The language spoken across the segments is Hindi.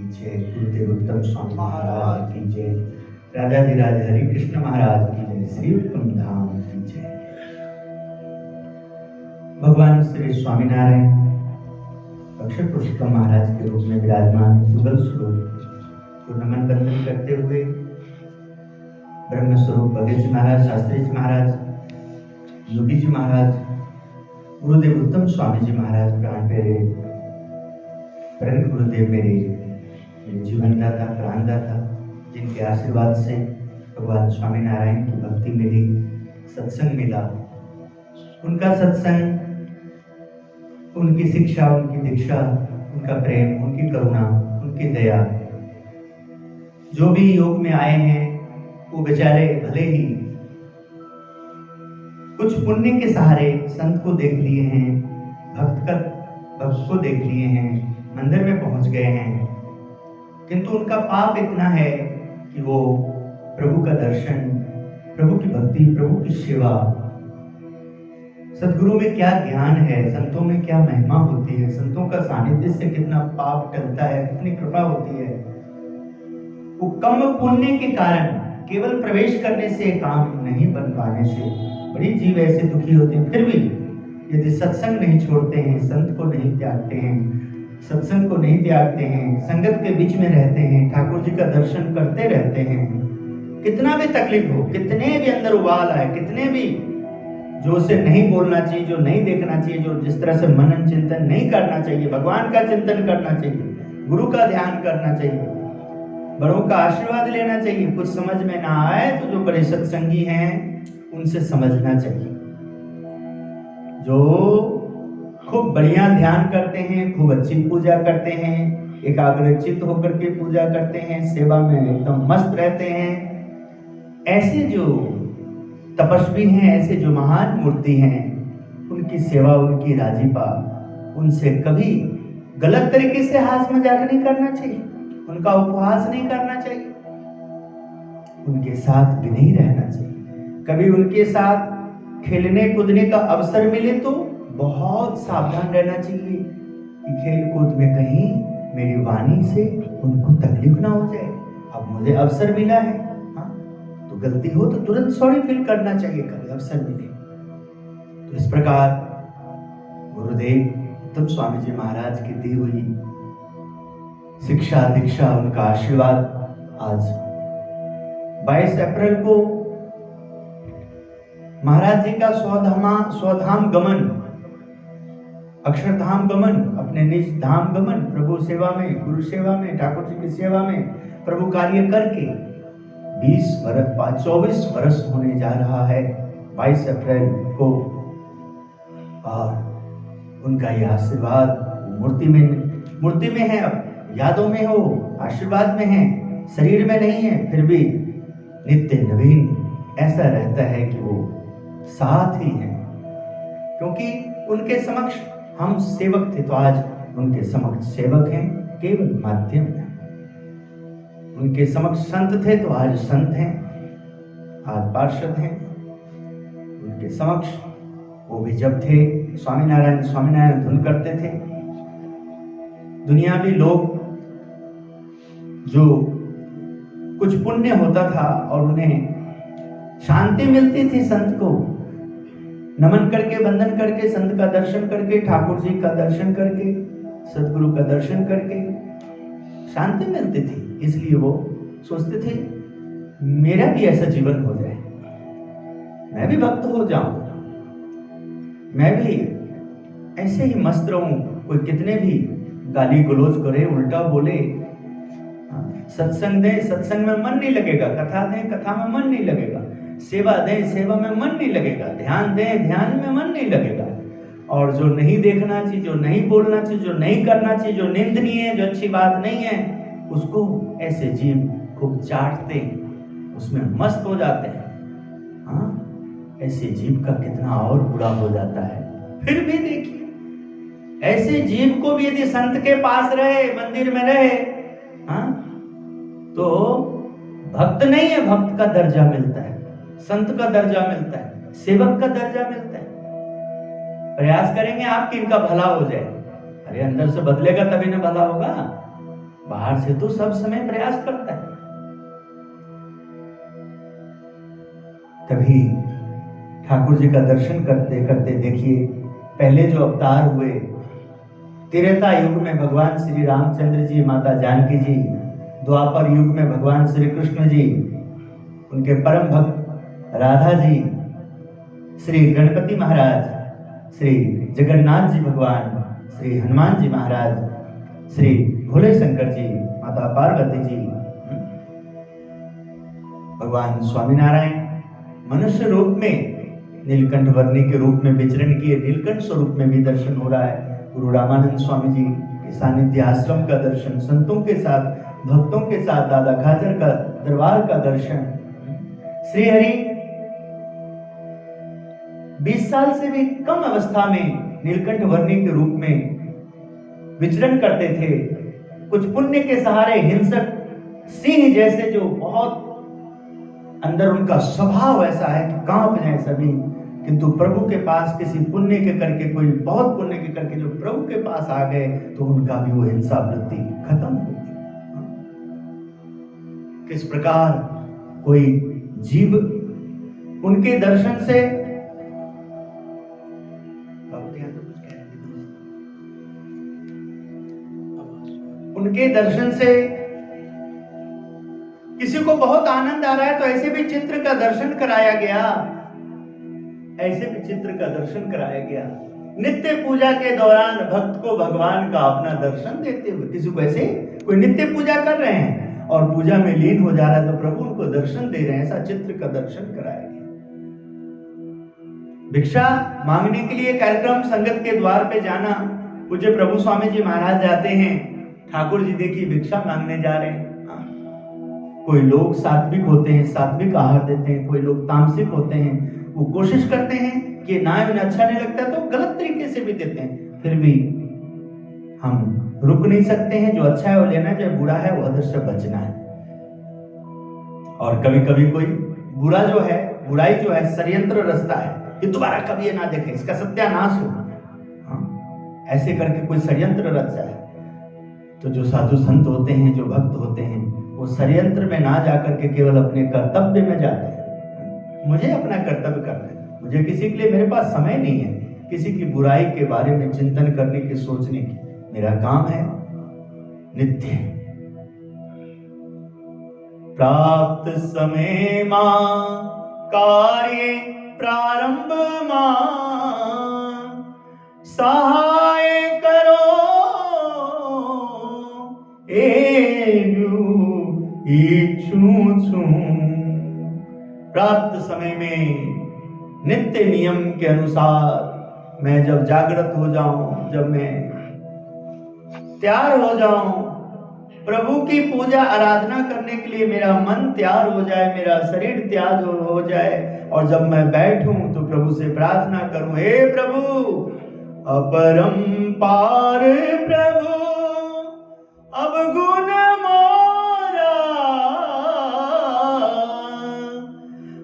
की जय, गुरुदेव उत्तम स्वामी महाराज की जय, राजाधिराज हरि कृष्ण महाराज की जय, श्री उत्तम धाम की जय। भगवान श्री स्वामीनारायण अक्षर पुरुषोत्तम महाराज के रूप में विराजमान युगल स्वरूप को नमन बंदन करते हुए ब्रह्म स्वरूप भगत जी महाराज, शास्त्री जी महाराज, योगी जी महाराज, गुरुदेव उत्तम स्वामी जी महाराज, प्राण प्यारे परम गुरुदेव मेरे जीवन दाता, प्राण दाता, जिनके आशीर्वाद से भगवान स्वामीनारायण की भक्ति मिली, सत्संग मिला, उनका सत्संग, उनकी शिक्षा, उनकी दीक्षा, उनका प्रेम, उनकी करुणा, उनकी दया, जो भी योग में आए हैं वो बेचारे भले ही कुछ पुण्य के सहारे संत को देख लिए हैं, भक्त को देख लिए हैं, मंदिर में पहुंच गए हैं, किंतु उनका पाप इतना है कि वो प्रभु का दर्शन, प्रभु की भक्ति, प्रभु की सेवा, सद्गुरु में क्या ज्ञान है, संतों में क्या महिमा होती है, संतों का सानिध्य से कितना पाप टलता है, कितनी कृपा होती है, वो कम पुण्य के कारण केवल प्रवेश करने से, काम नहीं बन पाने से बड़ी जीव ऐसे दुखी होते हैं। फिर भी यदि सत्संग नहीं छोड़ते हैं, संत को नहीं त्यागते हैं, सत्संग को नहीं त्यागते हैं, संगत के बीच में रहते हैं, ठाकुर जी का दर्शन करते रहते हैं, कितना भी तकलीफ हो, कितने भी अंदर उबाल आए, कितने भी जो उसे नहीं बोलना चाहिए, जो नहीं देखना चाहिए, जो जिस तरह से मनन चिंतन नहीं करना चाहिए, भगवान का चिंतन करना चाहिए, गुरु का ध्यान करना चाहिए, बड़ों का आशीर्वाद लेना चाहिए, कुछ समझ में ना आए तो जो बड़े सत्संगी हैं उनसे समझना चाहिए, जो खूब बढ़िया ध्यान करते हैं, खूब अच्छी पूजा करते हैं, एकाग्रचित्त होकर के पूजा करते हैं, सेवा में एकदम मस्त रहते हैं, ऐसे जो तपस्वी हैं, ऐसे जो महान मूर्ति हैं, उनकी सेवा, उनकी राजीपा, उनसे कभी गलत तरीके से हास मजाक नहीं करना चाहिए, उनका उपहास नहीं करना चाहिए, उनके साथ भी नहीं रहना चाहिए। कभी उनके साथ खेलने कूदने का अवसर मिले तो बहुत सावधान रहना चाहिए कि खेल कूद में कहीं मेरी वाणी से उनको तकलीफ ना हो जाए। अब मुझे अवसर मिला है, तो गलती हो तो तुरंत सॉरी फील करना चाहिए, कभी अवसर मिले तो। इस प्रकार गुरुदेव उत्तम स्वामी जी महाराज की दी हुई शिक्षा, दीक्षा, उनका आशीर्वाद आज 22 अप्रैल को महाराज जी का स्वधाम गमन, अक्षरधाम गमन, अपने निज धाम गमन, प्रभु सेवा में, गुरु सेवा में, ठाकुर जी की सेवा में प्रभु कार्य करके 24 वर्ष होने जा रहा है 22 अप्रैल को। और उनका यह आशीर्वाद मूर्ति में है, अब यादों में हो, आशीर्वाद में है, शरीर में नहीं है, फिर भी नित्य नवीन ऐसा रहता है कि वो साथ ही है, क्योंकि उनके समक्ष हम सेवक थे तो आज उनके समक्ष सेवक हैं, केवल माध्यम है। उनके समक्ष संत थे तो आज संत हैं, आज पार्षद हैं। उनके समक्ष वो भी जब थे स्वामीनारायण धुन करते थे। दुनियावी लोग जो कुछ पुण्य होता था और उन्हें शांति मिलती थी, संत को नमन करके, वंदन करके, संत का दर्शन करके, ठाकुर जी का दर्शन करके, सदगुरु का दर्शन करके शांति मिलती थी, इसलिए वो सोचते थे मेरा भी ऐसा जीवन हो जाए, मैं भी भक्त हो जाऊं, मैं भी ऐसे ही मस्त रहूं, कोई कितने भी गाली गलौज करे, उल्टा बोले, सत्संग दें, सत्संग में मन नहीं लगेगा, कथा दें, कथा में मन नहीं लगेगा, सेवा दें, सेवा में मन नहीं लगेगा, ध्यान दें, ध्यान में मन नहीं लगेगा, और जो नहीं देखना चाहिए, जो नहीं बोलना चाहिए, जो नहीं करना चाहिए, जो निंदनीय है, जो अच्छी बात नहीं है, उसको ऐसे जीव खूब चाटते हैं, उसमें मस्त हो जाते हैं। ऐसे जीव का कितना और बुरा हो जाता है। फिर भी देखिए, ऐसे जीव को भी यदि संत के पास रहे, मंदिर में रहे, तो भक्त नहीं है, भक्त का दर्जा मिलता है, संत का दर्जा मिलता है, सेवक का दर्जा मिलता है। प्रयास करेंगे आप कि इनका भला हो जाए। अरे अंदर से बदलेगा तभी ना भला होगा। बाहर से तो सब समय प्रयास करता है। तभी ठाकुर जी का दर्शन करते करते देखिए, पहले जो अवतार हुए, त्रेता युग में भगवान श्री रामचंद्र जी, माता जानकी जी, द्वापर युग में भगवान श्री कृष्ण जी, उनके परम भक्त राधा जी, श्री गणपति महाराज, श्री जगन्नाथ जी भगवान, श्री हनुमान जी महाराज, श्री भोले शंकर जी, माता पार्वती जी, भगवान स्वामीनारायण मनुष्य रूप में नीलकंठ वर्णी के रूप में विचरण किए, नीलकंठ स्वरूप में भी दर्शन हो रहा है। गुरु रामानंद स्वामी जी के सानिध्य आश्रम का दर्शन, संतों के साथ, भक्तों के साथ दादा खाचर का दरबार का दर्शन। श्री हरि 20 साल से भी कम अवस्था में नीलकंठ वर्णी के रूप में विचरण करते थे। कुछ पुण्य के सहारे हिंसक सिंह जैसे, जो बहुत अंदर उनका स्वभाव ऐसा है कि कांप जाए सभी, किंतु प्रभु के पास किसी पुण्य के करके, कोई बहुत पुण्य के करके जो प्रभु के पास आ गए, तो उनका भी वो हिंसा वृत्ति खत्म हो गई। किस प्रकार कोई जीव उनके दर्शन से, उनके दर्शन से किसी को बहुत आनंद आ रहा है, तो ऐसे भी चित्र का दर्शन कराया गया, ऐसे भी चित्र का दर्शन कराया गया। नित्य पूजा के दौरान भक्त को भगवान का अपना दर्शन देते हुए, किसी को ऐसे कोई नित्य पूजा कर रहे हैं और पूजा में लीन हो जा रहा है, तो प्रभु उनको दर्शन दे रहे हैं, ऐसा चित्र का दर्शन कराया गया। भिक्षा मांगने के लिए कार्यक्रम, संगत के द्वार पे जाना, पूज्य प्रभु स्वामी जी महाराज जाते हैं, ठाकुर जी देखिए भिक्षा मांगने जा रहे हैं। कोई लोग सात्विक होते हैं, सात्विक आहार देते हैं, कोई लोग तामसिक होते हैं, वो कोशिश करते हैं कि ना उन्हें अच्छा नहीं लगता तो गलत तरीके से भी देते हैं। फिर भी हम रुक नहीं सकते हैं, जो अच्छा है वो लेना, जो बुरा है वो अदर से बचना है। और कभी कभी कोई बुरा जो है, बुराई जो है, षड्यंत्र रचता है कि दोबारा कभी ये ना देखें, इसका सत्यानाश हो। ऐसे करके कोई षड्यंत्र रचता है, तो जो साधु संत होते हैं, जो भक्त होते हैं, वो षड्यंत्र में ना जाकर के केवल अपने कर्तव्य में जाते हैं। मुझे अपना कर्तव्य करना है, मुझे किसी के लिए, मेरे पास समय नहीं है किसी की बुराई के बारे में चिंतन करने की, सोचने की। मेरा काम है नित्य प्राप्त समय मां कार्य प्रारंभ मां सहाय करो प्राप्त समय में नित्य नियम के अनुसार मैं जब जागृत हो जाऊं, जब मैं तैयार हो जाऊं, प्रभु की पूजा आराधना करने के लिए मेरा मन तैयार हो जाए, मेरा शरीर तैयार हो जाए, और जब मैं बैठूं तो प्रभु से प्रार्थना करूं, हे प्रभु अपरंपार प्रभु अब गुण मोरा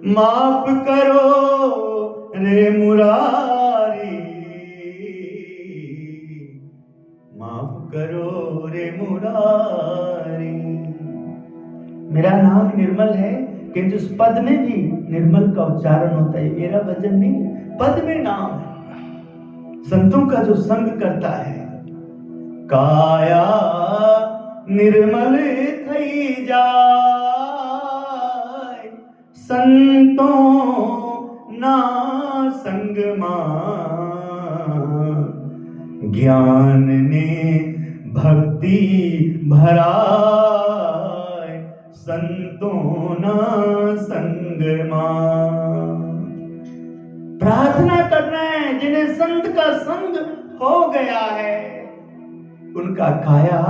माफ करो रे मुरारी, माफ करो रे मुरारी। मेरा नाम निर्मल है, किंतु उस पद में भी निर्मल का उच्चारण होता है। मेरा भजन नहीं, पद में नाम है। संतों का जो संग करता है, काया निर्मल थई जाय संतों ना संग मां, ज्ञान ने भक्ति भराय संतों ना संग मां। प्रार्थना करना है, जिन्हें संत का संग हो गया है, उनका काया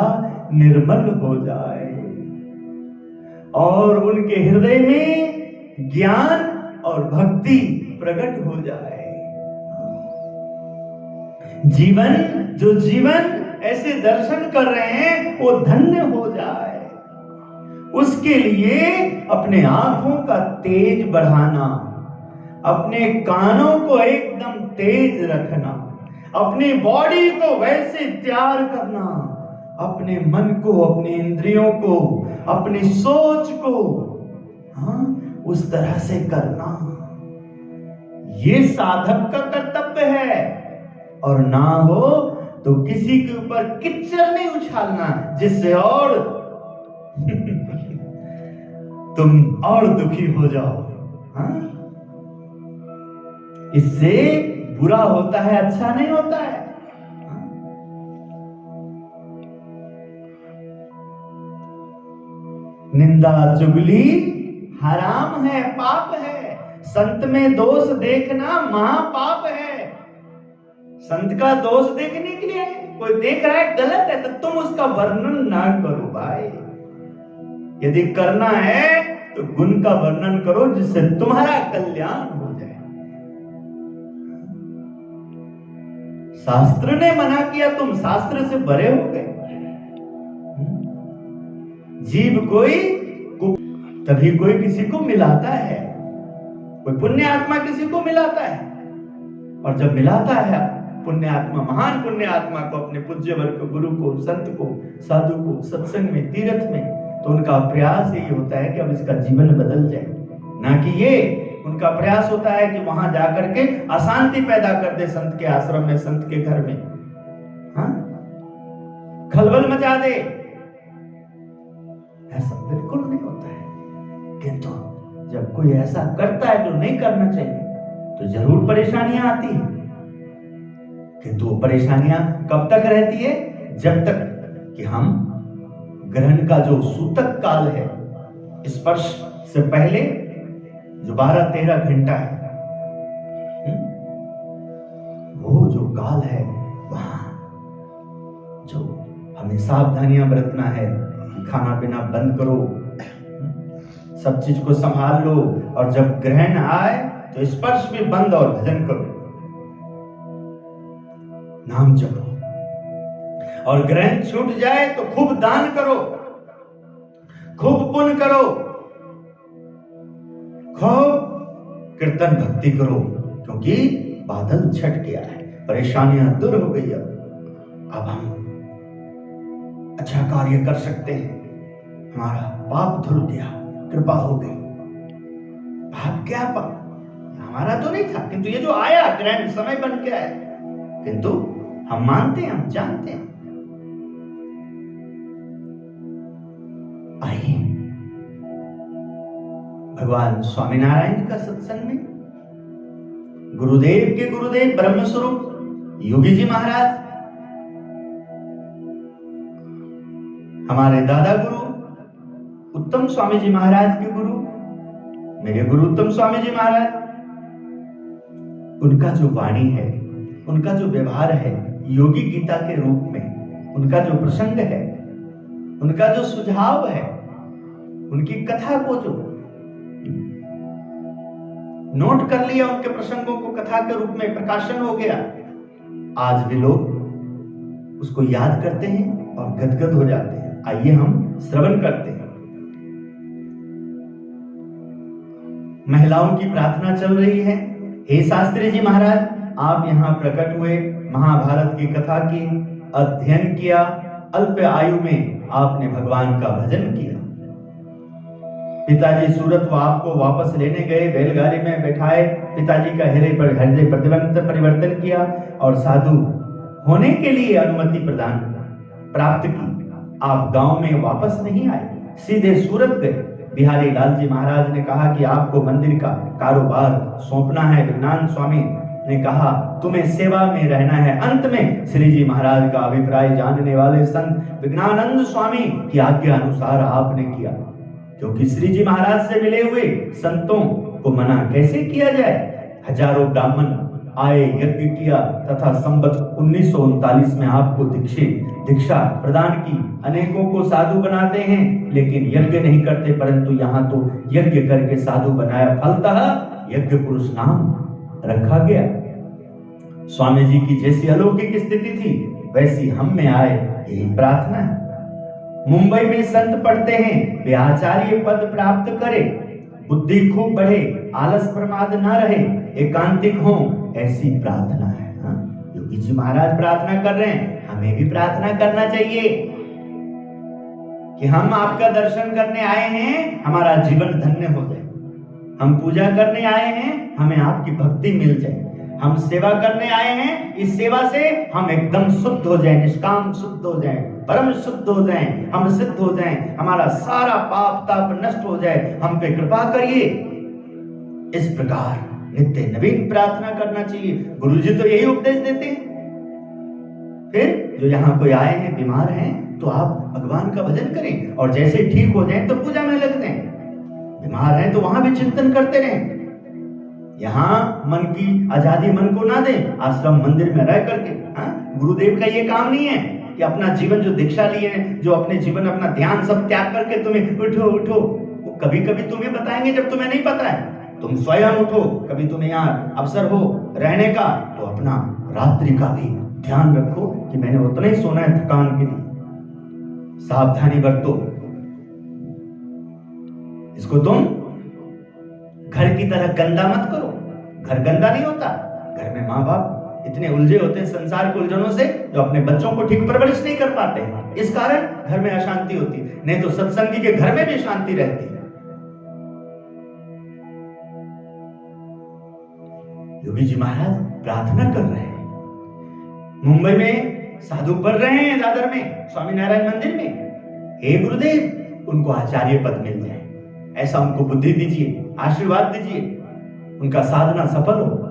निर्मल हो जाए और उनके हृदय में ज्ञान और भक्ति प्रकट हो जाए। जीवन, जो जीवन ऐसे दर्शन कर रहे हैं, वो धन्य हो जाए। उसके लिए अपने आंखों का तेज बढ़ाना, अपने कानों को एकदम तेज रखना, अपनी बॉडी को वैसे तैयार करना, अपने मन को, अपने इंद्रियों को, अपनी सोच को, हाँ, उस तरह से करना, ये साधक का कर्तव्य है। और ना हो तो किसी के ऊपर कीचड़ नहीं उछालना, जिससे और तुम और दुखी हो जाओ। हाँ? इससे बुरा होता है, अच्छा नहीं होता है। हाँ? निंदा चुगली हराम है, पाप है। संत में दोष देखना महापाप है। संत का दोष देखने के लिए कोई देख रहा है गलत है तो तुम उसका वर्णन ना करो भाई। यदि करना है तो गुण का वर्णन करो जिससे तुम्हारा कल्याण हो जाए। शास्त्र ने मना किया, तुम शास्त्र से बड़े हो गए। जीव कोई तभी कोई किसी को मिलाता है, कोई पुण्य आत्मा किसी को मिलाता है। और जब मिलाता है पुण्य आत्मा, महान पुण्य आत्मा को, अपने पूज्य वर्ग को, गुरु को, संत को, साधु को, सत्संग में, तीर्थ में, तो उनका प्रयास यही होता है कि अब इसका जीवन बदल जाए। ना कि ये उनका प्रयास होता है कि वहां जाकर के अशांति पैदा कर दे, संत के आश्रम में, संत के घर में, हाँ, खलबल मचा दे। ऐसा बिल्कुल नहीं होता है। किंतु जब कोई ऐसा करता है जो नहीं करना चाहिए तो जरूर परेशानियां आती हैं। किंतु वो परेशानियां कब तक रहती है? जब तक कि हम ग्रहण का जो सूतक काल है, स्पर्श से पहले जो 12-13 घंटा है, वो जो काल है, वहां जो हमें सावधानियां बरतना है, खाना पीना बंद करो, सब चीज को संभाल लो, और जब ग्रहण आए तो स्पर्श भी बंद और भजन करो, नाम जपो। और ग्रहण छूट जाए तो खूब दान करो, खूब पुण्य करो, खूब कीर्तन भक्ति करो, क्योंकि बादल छट गया है, परेशानियां दूर हो गई। अब हम अच्छा कार्य कर सकते हैं, हमारा पाप धुल गया, कृपा हो गई। पाप क्या पाप? हमारा तो नहीं था, किंतु ये जो आया ग्रहण समय बन के आया, किंतु हम मानते हैं, हम जानते हैं। आइए भगवान स्वामीनारायण का सत्संग में गुरुदेव के गुरुदेव ब्रह्मस्वरूप योगी जी महाराज, हमारे दादा गुरु उत्तम स्वामी जी महाराज के गुरु, मेरे गुरु उत्तम स्वामी जी महाराज, उनका जो वाणी है, उनका जो व्यवहार है योगी गीता के रूप में, उनका जो प्रसंग है, उनका जो सुझाव है, उनकी कथा को जो नोट कर लिया, उनके प्रसंगों को कथा के रूप में प्रकाशन हो गया, आज भी लोग उसको याद करते हैं और गदगद हो जाते हैं। आइए हम श्रवण करते हैं। महिलाओं की प्रार्थना चल रही है। हे शास्त्री जी महाराज, आप यहाँ प्रकट हुए, महाभारत की कथा की अध्ययन किया, अल्प आयु में आपने भगवान का भजन किया। पिताजी सूरत वो आपको वापस लेने गए, बैलगाड़ी में बैठाए, पिताजी का हृदय परिवर्तन किया और साधु होने के लिए अनुमति प्रदान प्राप्त की। आप गांव में वापस नहीं आए, सीधे सूरत गए। बिहारी लाल जी महाराज ने कहा कि आपको मंदिर का कारोबार सौंपना है। विज्ञान स्वामी ने कहा तुम्हें सेवा में रहना है। अंत में श्री जी महाराज का अभिप्राय जानने वाले संत विज्ञानंद स्वामी की आज्ञा अनुसार आपने किया, क्योंकि श्री जी महाराज से मिले हुए संतों को मना कैसे किया जाए। हजारों ब्राह्मण आए, यज्ञ किया तथा संवत 1939 में आपको दीक्षा प्रदान की। अनेकों को साधु बनाते हैं लेकिन यज्ञ नहीं करते, परंतु यहाँ तो यज्ञ करके साधु बनाया, फलतः यज्ञ पुरुष नाम रखा गया। स्वामी जी की जैसी अलौकिक स्थिति थी वैसी हम में आए, यही प्रार्थना है। मुंबई में संत पढ़ते हैं वे आचार्य पद प्राप्त करे, बुद्धि खूब बढ़े, आलस प्रमाद ना रहे, एकांतिक हो, ऐसी प्रार्थना है। योगी जी महाराज प्रार्थना कर रहे हैं, हमें भी प्रार्थना करना चाहिए। कि हम आपका दर्शन करने आए हैं, हमारा जीवन धन्य हो जाए। हम पूजा करने आए हैं, हमें आपकी भक्ति मिल जाए। हम सेवा करने आए हैं, इस सेवा से हम एकदम शुद्ध हो जाएं, निष्काम शुद्ध हो जाएं, परम शुद्ध हो जाएं, हम सिद्ध हो जाएं, हमारा सारा पाप ताप नष्ट हो जाए, हम पे कृपा करिए। इस प्रकार नित्य नवीन प्रार्थना करना चाहिए। गुरु जी तो यही उपदेश देते हैं। फिर जो यहाँ कोई आए हैं, बीमार हैं, तो आप भगवान का भजन करें और जैसे ठीक हो जाएं तो पूजा में लग जाएं। बीमार हैं तो वहां भी चिंतन करते रहें। यहाँ मन की आजादी मन को ना दें, आश्रम मंदिर में रह करके। गुरुदेव का ये काम नहीं है कि अपना जीवन जो दीक्षा लिए हैं, जो अपने जीवन अपना ध्यान सब त्याग करके तुम्हें उठो उठो, वो कभी कभी तुम्हें बताएंगे जब तुम्हें नहीं पता है। तुम स्वयं उठो, कभी तुम्हें यहाँ अवसर हो रहने का तो अपना रात्रि का भी ध्यान रखो कि मैंने उतना ही सोना है थकान के लिए। सावधानी बरतो। इसको तुम घर की तरह गंदा मत करो। घर गंदा नहीं होता। घर में माँ बाप इतने उलझे होते हैं संसार के उलझनों से, जो अपने बच्चों को ठीक परवरिश नहीं कर पाते, इस कारण घर में अशांति होती है। नहीं तो सत्संगी के घर में भी शांति रहती है। योगी जी महाराज प्रार्थना कर रहे हैं। मुंबई में साधु पढ़ रहे हैं, दादर में स्वामीनारायण मंदिर में। हे गुरुदेव, उनको आचार्य पद मिल जाए, ऐसा उनको बुद्धि दीजिए, आशीर्वाद दीजिए, उनका साधना सफल हो।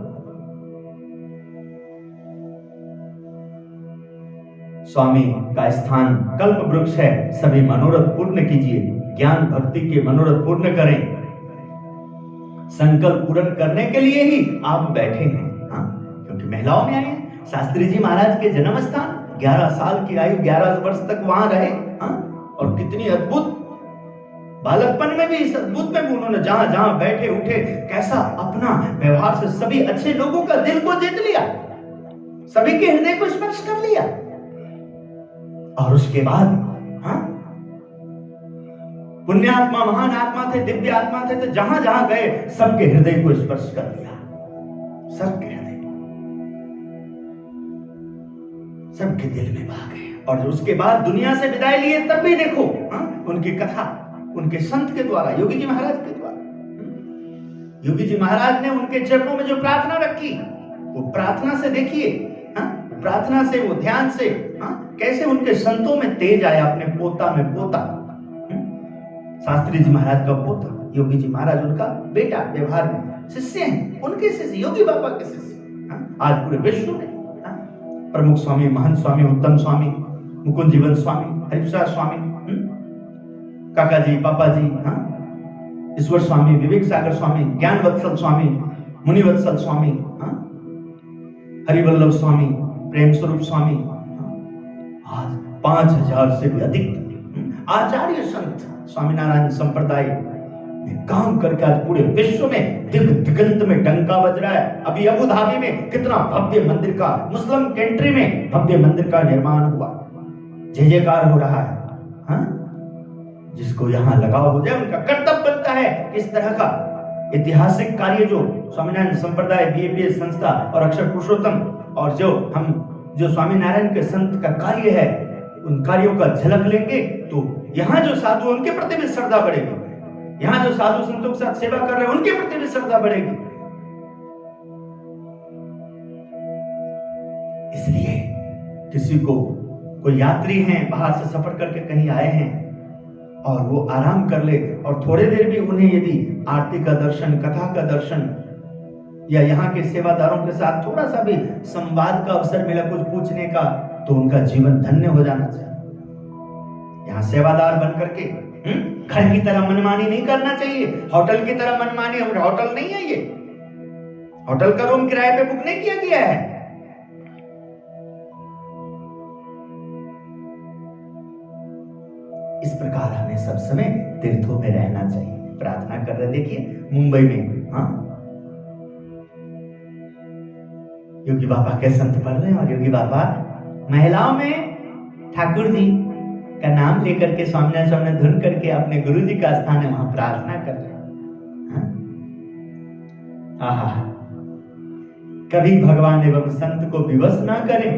स्वामी का स्थान कल्प वृक्ष है। सभी मनोरथ पूर्ण कीजिए, ज्ञान भक्ति के मनोरथ पूर्ण करें। संकल्प पूर्ण करने के लिए ही आप बैठे हैं। क्योंकि महिलाओं में आए हैं। शास्त्री जी महाराज के जन्म स्थान, 11 साल की आयु, 11 वर्ष तक वहां रहे। और कितनी अद्भुत, बालकपन में भी, इस अद्भुत में भी उन्होंने जहां जहां बैठे उठे, कैसा अपना व्यवहार से सभी अच्छे लोगों का दिल को जीत लिया, सभी के हृदय को स्पर्श कर लिया। और उसके बाद पुण्यात्मा, महान आत्मा थे, दिव्य आत्मा थे, तो जहां जहां गए सबके हृदय को स्पर्श कर लिया। सबके हृदय, सबके दिल में भा गए। और उसके बाद दुनिया से विदाई लिए, तब भी देखो उनकी कथा उनके संत के द्वारा, योगी जी महाराज के द्वारा। योगी जी महाराज ने उनके चरणों में जो प्रार्थना रखी, वो प्रार्थना से देखिए, प्रार्थना से, वो ध्यान से, कैसे उनके संतों में तेज आया। अपने पोता में पोता, शास्त्री जी महाराज का पोता, योगी जी महाराज उनका बेटा, व्यवहार में शिष्य हैं, उनके शिष्य, योगी बाबा के शिष्य। आज पूरे विश्व में प्रमुख स्वामी, महंत स्वामी, उत्तम स्वामी, मुकुंद जीवन स्वामी, हरिप्रसाद स्वामी, काका जी, पापा जी, ईश्वर स्वामी, विवेक सागर स्वामी, ज्ञान वत्सल स्वामी, मुनिवत्सल स्वामी, हरिवल्लभ स्वामी, प्रेम स्वरूप स्वामी, आज 5000 से भी अधिक आचार्य संत स्वामीनारायण संप्रदाय में काम करके आज पूरे विश्व में दिगंत में डंका बज रहा है। अभी अबू धाबी में कितना भव्य मंदिर का, मुस्लिम कंट्री में भव्य मंदिर का निर्माण हुआ, जय जयकार हो रहा है। जिसको यहाँ लगाव हो जाए, उनका कर्तव्य बनता है इस तरह का ऐतिहासिक कार्य जो स्वामीनारायण संप्रदाय, बीएपीएस संस्था और अक्षर पुरुषोत्तम और जो स्वामीनारायण के संत का कार्य है, उन कार्यों का झलक लेंगे तो यहाँ जो साधु, उनके प्रति भी श्रद्धा बढ़ेगी। यहाँ जो साधु संतों के साथ सेवा कर रहे हैं, उनके प्रति भी श्रद्धा बढ़ेगी। इसलिए किसी को, कोई यात्री हैं, बाहर से सफर करके कहीं आए हैं और वो आराम कर ले, और थोड़ी देर भी उन्हें यदि आरती का दर्शन, कथा का दर्शन या यहाँ के सेवादारों के साथ थोड़ा सा भी संवाद का अवसर मिला, कुछ पूछने का, तो उनका जीवन धन्य हो जाना चाहिए। यहाँ सेवादार बन करके घर की तरह मनमानी नहीं करना चाहिए, होटल की तरह मनमानी। होटल नहीं है ये, होटल का रूम किराए पे बुक नहीं किया गया है। इस प्रकार हमें सब समय तीर्थों में रहना चाहिए। प्रार्थना कर रहे, देखिए मुंबई में योगी बाबा के संत पढ़ रहे हैं, और योगी बाबा महिलाओं में ठाकुर जी का नाम लेकर के स्वामीनारायण धुन करके अपने गुरु जी का स्थान है, वहां प्रार्थना कर रहे हैं। कभी भगवान एवं संत को विवश ना करें,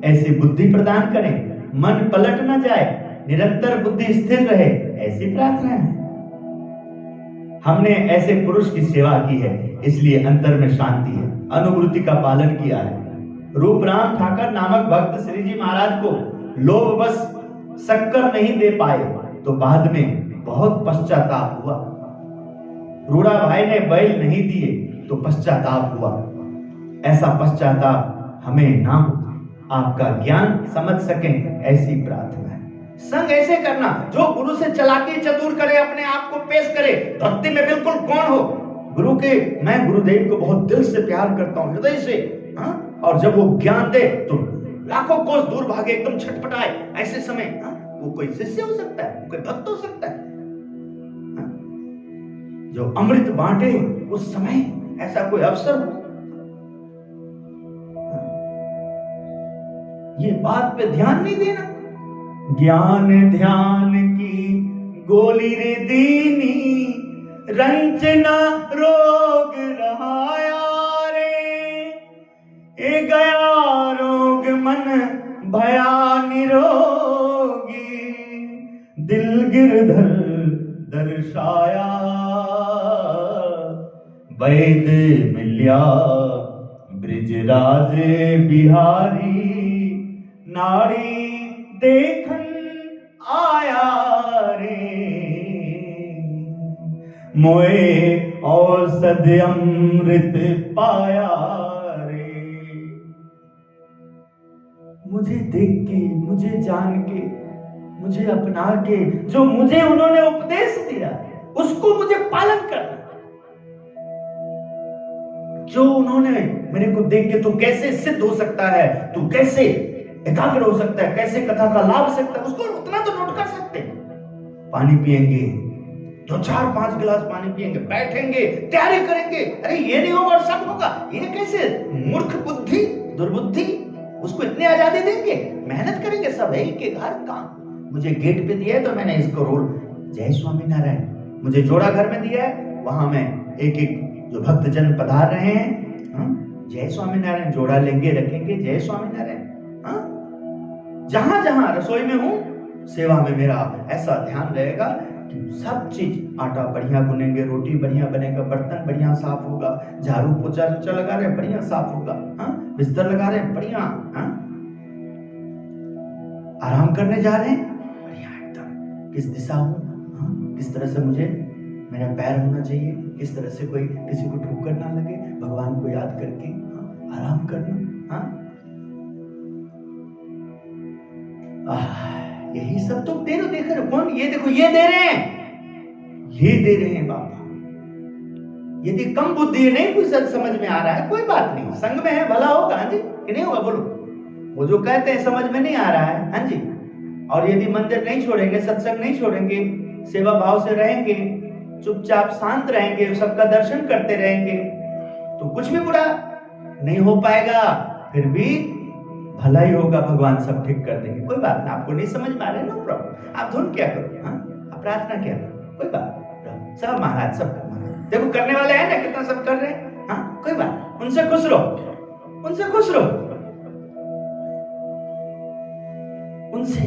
ऐसी बुद्धि प्रदान करें, मन पलट ना जाए, निरंतर बुद्धि स्थिर रहे, ऐसी प्रार्थना है। हमने ऐसे पुरुष की सेवा की है, इसलिए अंतर में शांति है, अनुवृत्ति का पालन किया है। रूपराम ठाकर नामक भक्त श्री जी महाराज को लोभ बस शक्कर नहीं दे पाए तो बाद में बहुत पश्चाताप हुआ। रूड़ा भाई ने बैल नहीं दिए तो पश्चाताप हुआ। ऐसा पश्चाताप हमें ना हो, आपका ज्ञान समझ सकें, ऐसी प्रार्थना है। संग ऐसे करना जो गुरु से चालाकी चतुर करे, अपने आप को पेश करे, भक्ति में बिल्कुल कौन हो गुरु के। मैं गुरुदेव को बहुत दिल से प्यार करता हूं, हृदय से, और जब वो ज्ञान दे तो लाखों कोस दूर भागे, एकदम छटपटाए, ऐसे समय वो कोई शिष्य हो सकता है, कोई भक्त हो सकता है। जो अमृत बांटे उस समय ऐसा कोई अवसर हो, ये बात पे ध्यान नहीं देना। ज्ञान ध्यान की गोली रे दीनी, रंजना रोग रहाया रे, ए गया रोग मन भया निरोगी, दिल गिरधर दर्शाया, वैद मिल्या ब्रिजराज बिहारी, नाड़ी देखन आया रे, मोए औषध अमृत पाया रे। मुझे देख के, मुझे जान के, मुझे अपना के, जो मुझे उन्होंने उपदेश दिया उसको मुझे पालन करना। जो उन्होंने मेरे को देख के, तू कैसे सिद्ध हो सकता है, तू कैसे एकाग्र हो सकता है, कैसे कथा का लाभ सकता है, उसको उतना तो नोट कर सकते हैं। पानी पिएंगे तो 4-5 गिलास पानी पिएंगे, बैठेंगे, तैयारी करेंगे, अरे ये नहीं होगा और सब होगा, ये कैसे, मूर्ख बुद्धि, दुर्बुद्धि, उसको इतनी आजादी देंगे। मेहनत करेंगे, सब है के घर काम। मुझे गेट पे दिया है तो मैंने इसको रोल, जय स्वामी नारायण, मुझे जोड़ा घर में दिया है, वहां में एक एक जो भक्त जन पधार रहे हैं, जय स्वामी नारायण, जोड़ा लेंगे, रखेंगे, जय स्वामी नारायण। जहां जहां रसोई में हूं, सेवा में मेरा ऐसा ध्यान रहेगा कि सब चीज, आटा बढ़िया गुनेंगे, रोटी बढ़िया बनेगा, बर्तन बढ़िया साफ होगा, झाड़ू पोछा लगा रहे बढ़िया साफ होगा, बिस्तर लगा रहे बढ़िया, आराम करने जा रहे हैं बढ़िया एकदम, किस दिशा हूं, किस तरह से मुझे मेरा पैर होना चाहिए, किस तरह से कोई किसी को ठोकर ना लगे, भगवान को याद करके आराम करना। यही सब तो देख रहे हो, कौन, ये देखो, ये दे रहे हैं, ये दे रहे हैं बाबा। यदि कम बुद्धि है, नहीं कुछ समझ में आ रहा है, कोई बात नहीं, संग में है, भला होगा। हाँ जी, कि नहीं होगा, बोलो। वो जो कहते हैं समझ में नहीं आ रहा है, हाँ जी, और यदि मंदिर नहीं छोड़ेंगे, सत्संग नहीं छोड़ेंगे, सेवा भाव से रहेंगे, चुपचाप शांत रहेंगे, सबका दर्शन करते रहेंगे, तो कुछ भी बुरा नहीं हो पाएगा, फिर भी भला ही होगा, भगवान सब ठीक कर देंगे। कोई बात नहीं, आपको नहीं समझ में आ रहा है, नो प्रॉब्लम, आप धुन क्या करो, आप प्रार्थना क्या करो, कोई बात, सब महाराज, सब देखो करने वाले हैं ना, कितना सब कर रहे हैं, कोई बात, उनसे खुश रहो, उनसे खुश रहो, उनसे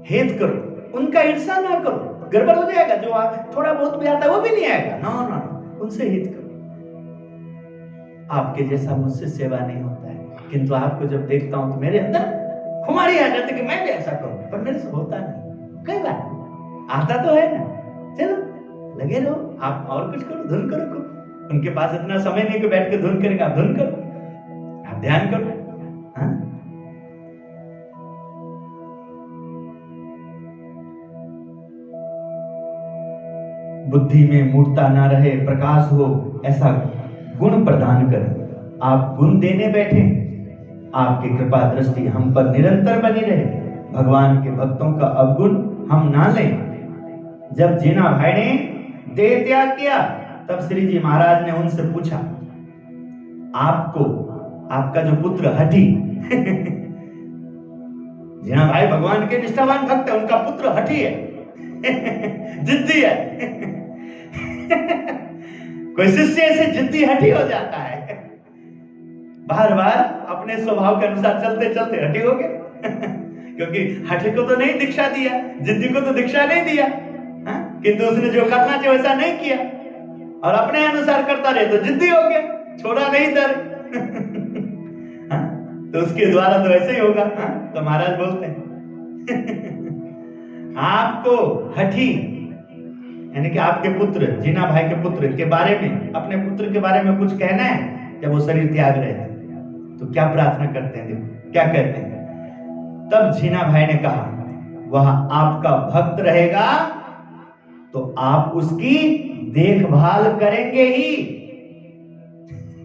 हेत करो, उनका ईर्ष्या ना करो, गड़बड़ हो जाएगा, जो थोड़ा बहुत भी आता है वो भी नहीं आएगा, ना, उनसे हित करो। आपके जैसा मुझसे सेवा नहीं होता है, किंतु आपको जब देखता हूं तो मेरे अंदर खुमारी आ जाती कि मैं भी ऐसा करूं, पर मेरे से होता नहीं। कई बार आता तो है ना, चलो लगे रहो, आप और कुछ करो, धुन करो। उनके पास इतना समय नहीं कि बैठ के धुन करेंगे, आप धुन करो, आप ध्यान करो। बुद्धि में मूर्ता ना रहे, प्रकाश हो, ऐसा गुण प्रदान कर। आप गुण देने बैठे, आपकी कृपा दृष्टि हम पर निरंतर बनी रहे, भगवान के भक्तों का अवगुण हम ना लें। जब जीना भाई ने देह त्याग किया, तब श्री जी महाराज ने उनसे पूछा, आपको, आपका जो पुत्र हठी जीना भाई भगवान के निष्ठावान भक्त है, उनका पुत्र हठी है जिद्दी है कोई शिष्य ऐसे जिद्दी हठी हो जाता है, बार बार अपने स्वभाव के अनुसार चलते चलते हठी हो गए क्योंकि हठी को तो नहीं दीक्षा दिया, जिद्दी को तो दीक्षा नहीं दिया, किंतु उसने जो करना चाहिए वैसा नहीं किया और अपने अनुसार करता रहे तो जिद्दी हो गया, छोड़ा नहीं दर। तो उसके द्वारा तो ऐसे ही होगा। तो महाराज बोलते हैं आपको हठी यानी कि आपके पुत्र जीना भाई के पुत्र के बारे में, अपने पुत्र के बारे में कुछ कहना है। जब वो शरीर त्याग रहे थे तो क्या प्रार्थना करते हैं, देखो क्या कहते हैं। तब जीना भाई ने कहा वह आपका भक्त रहेगा तो आप उसकी देखभाल करेंगे ही।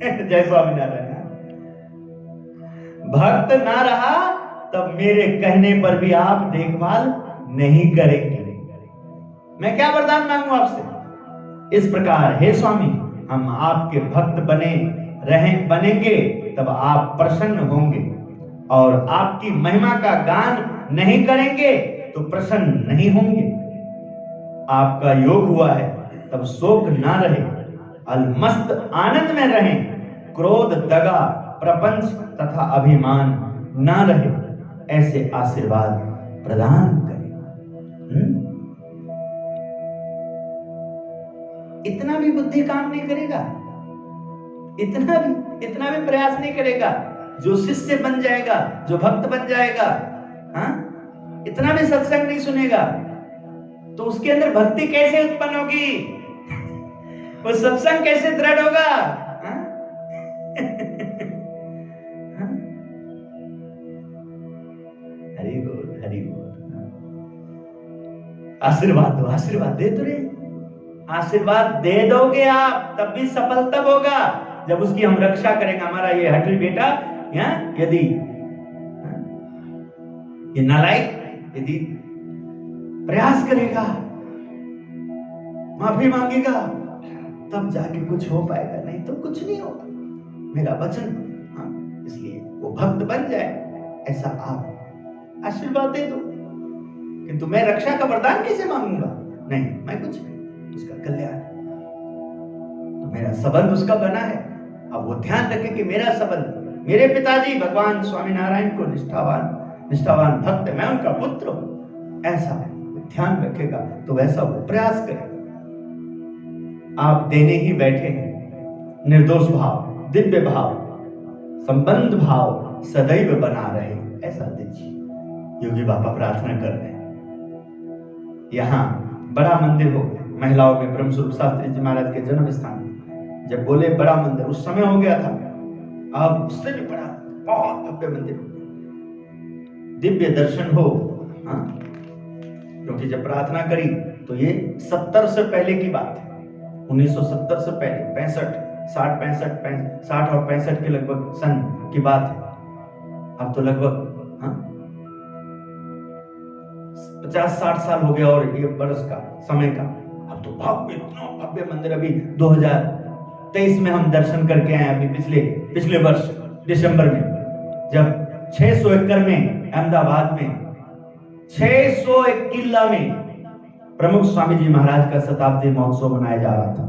जय स्वामीनारायण। भक्त ना रहा तब मेरे कहने पर भी आप देखभाल नहीं करेंगे। मैं क्या वरदान मांगू आपसे। इस प्रकार हे स्वामी हम आपके भक्त बनेंगे तब आप प्रसन्न होंगे, और आपकी महिमा का गान नहीं करेंगे तो प्रसन्न नहीं होंगे। आपका योग हुआ है तब शोक ना रहे, अलमस्त आनंद में रहें, क्रोध दगा प्रपंच तथा अभिमान ना रहे, ऐसे आशीर्वाद प्रदान करें। इतना भी बुद्धि काम नहीं करेगा, इतना भी प्रयास नहीं करेगा। जो शिष्य बन जाएगा, जो भक्त बन जाएगा, इतना भी सत्संग नहीं सुनेगा तो उसके अंदर भक्ति कैसे उत्पन्न होगी, वो सत्संग कैसे दृढ़ होगा। हरि बोल हरि बोल। आशीर्वाद दो, आशीर्वाद दे तो रे, आशीर्वाद दे दोगे आप तब भी सफल तब होगा जब उसकी हम रक्षा करेंगे। हमारा ये हठी बेटा यदि ये नालायक यदि प्रयास करेगा, माफी मांगेगा, तब जाके कुछ हो पाएगा, नहीं तो कुछ नहीं होगा। मेरा वचन, इसलिए वो भक्त बन जाए ऐसा आप आशीर्वाद दे दो। किंतु मैं रक्षा का वरदान कैसे मांगूंगा? नहीं, मैं कुछ उसका कल्याण, तो मेरा संबंध उसका बना है। अब वो ध्यान रखे कि मेरा संबंध, मेरे पिताजी भगवान स्वामीनारायण को निष्ठावान भक्त, मैं उनका पुत्र हूं, ऐसा ध्यान रखेगा तो वैसा वो प्रयास करेगा। आप देने ही बैठे हैं, निर्दोष भाव, दिव्य भाव, संबंध भाव सदैव बना रहे, ऐसा दीजिए। योगी बाबा प्रार्थना कर रहे हैं। यहाँ बड़ा मंदिर हो गया महिलाओं में, ब्रह्मस्वरूप शास्त्री जी महाराज के जन्म स्थान। जब बोले बड़ा मंदिर, उस समय हो गया था, अब उससे भी बड़ा बहुत भव्य मंदिर हो गया, दिव्य दर्शन हो। क्योंकि जब प्रार्थना करी तो ये 70 से पहले की बात है, 1970 से पहले, 60 और 65 के लगभग सन की बात है। अब तो लगभग 50-60 साल हो गया और ये वर्ष का समय का। अब तो भव्य, इतना भव्य मंदिर। अभी 2023 में हम दर्शन करके आए, अभी पिछले वर्ष दिसंबर में, जब 600 एकड़ में अहमदाबाद में 601 किला में प्रमुख स्वामी जी महाराज का शताब्दी महोत्सव मनाया जा रहा था।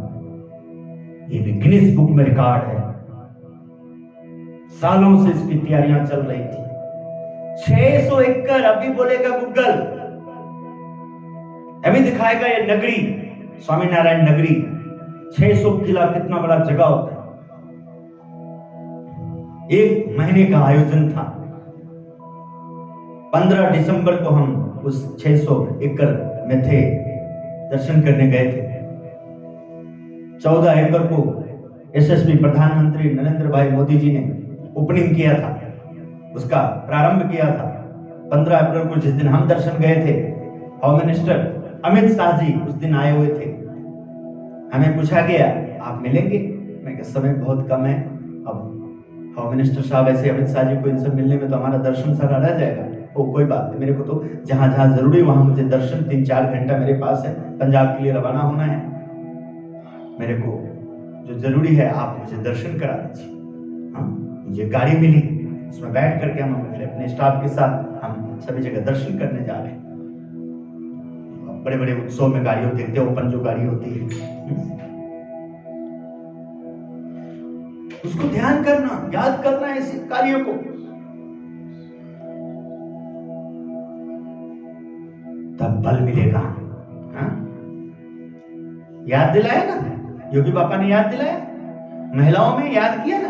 ये भी गिनीज बुक में रिकॉर्ड है। सालों से इसकी तैयारियां चल रही थी। 600 एकड़, अभी बोलेगा गूगल, अभी दिखाएगा ये नगरी, स्वामीनारायण नगरी। 600 किला कितना बड़ा जगह होता है। 1 महीने का आयोजन था। 15 दिसंबर को हम उस 600 एकड़ में थे, दर्शन करने गए थे। 14 एकड़ को यशस्वी प्रधानमंत्री नरेंद्र भाई मोदी जी ने ओपनिंग किया था, उसका प्रारंभ किया था। 15 अप्रैल को जिस दिन हम दर्शन गए थे, होम मिनिस्टर अमित शाह जी उस दिन आए हुए थे। हमें पूछा गया आप मिलेंगे? मैं कहा समय बहुत कम है, अब होम मिनिस्टर साहब ऐसे अमित शाह जी को इनसे मिलने में तो हमारा दर्शन सारा रह जाएगा। वो कोई बात नहीं, मेरे को तो जहां जहां जरूरी वहां मुझे दर्शन 3-4 घंटा मेरे पास है, पंजाब के लिए रवाना होना है, मेरे को जो जरूरी है आप मुझे दर्शन करा दीजिए। मुझे गाड़ी मिली, उसमें बैठ करके हम अपने स्टाफ के साथ हम सभी जगह दर्शन करने जा रहे हैं। बड़े बड़े उत्सव में गाड़ियों देखते, ओपन जो गाड़ी होती है, उसको ध्यान करना, याद करना ऐसे कार्यों को। बल मिलेगा। हाँ? याद दिलाया ना, योगी बाबा ने याद दिलाया, महिलाओं में याद किया ना।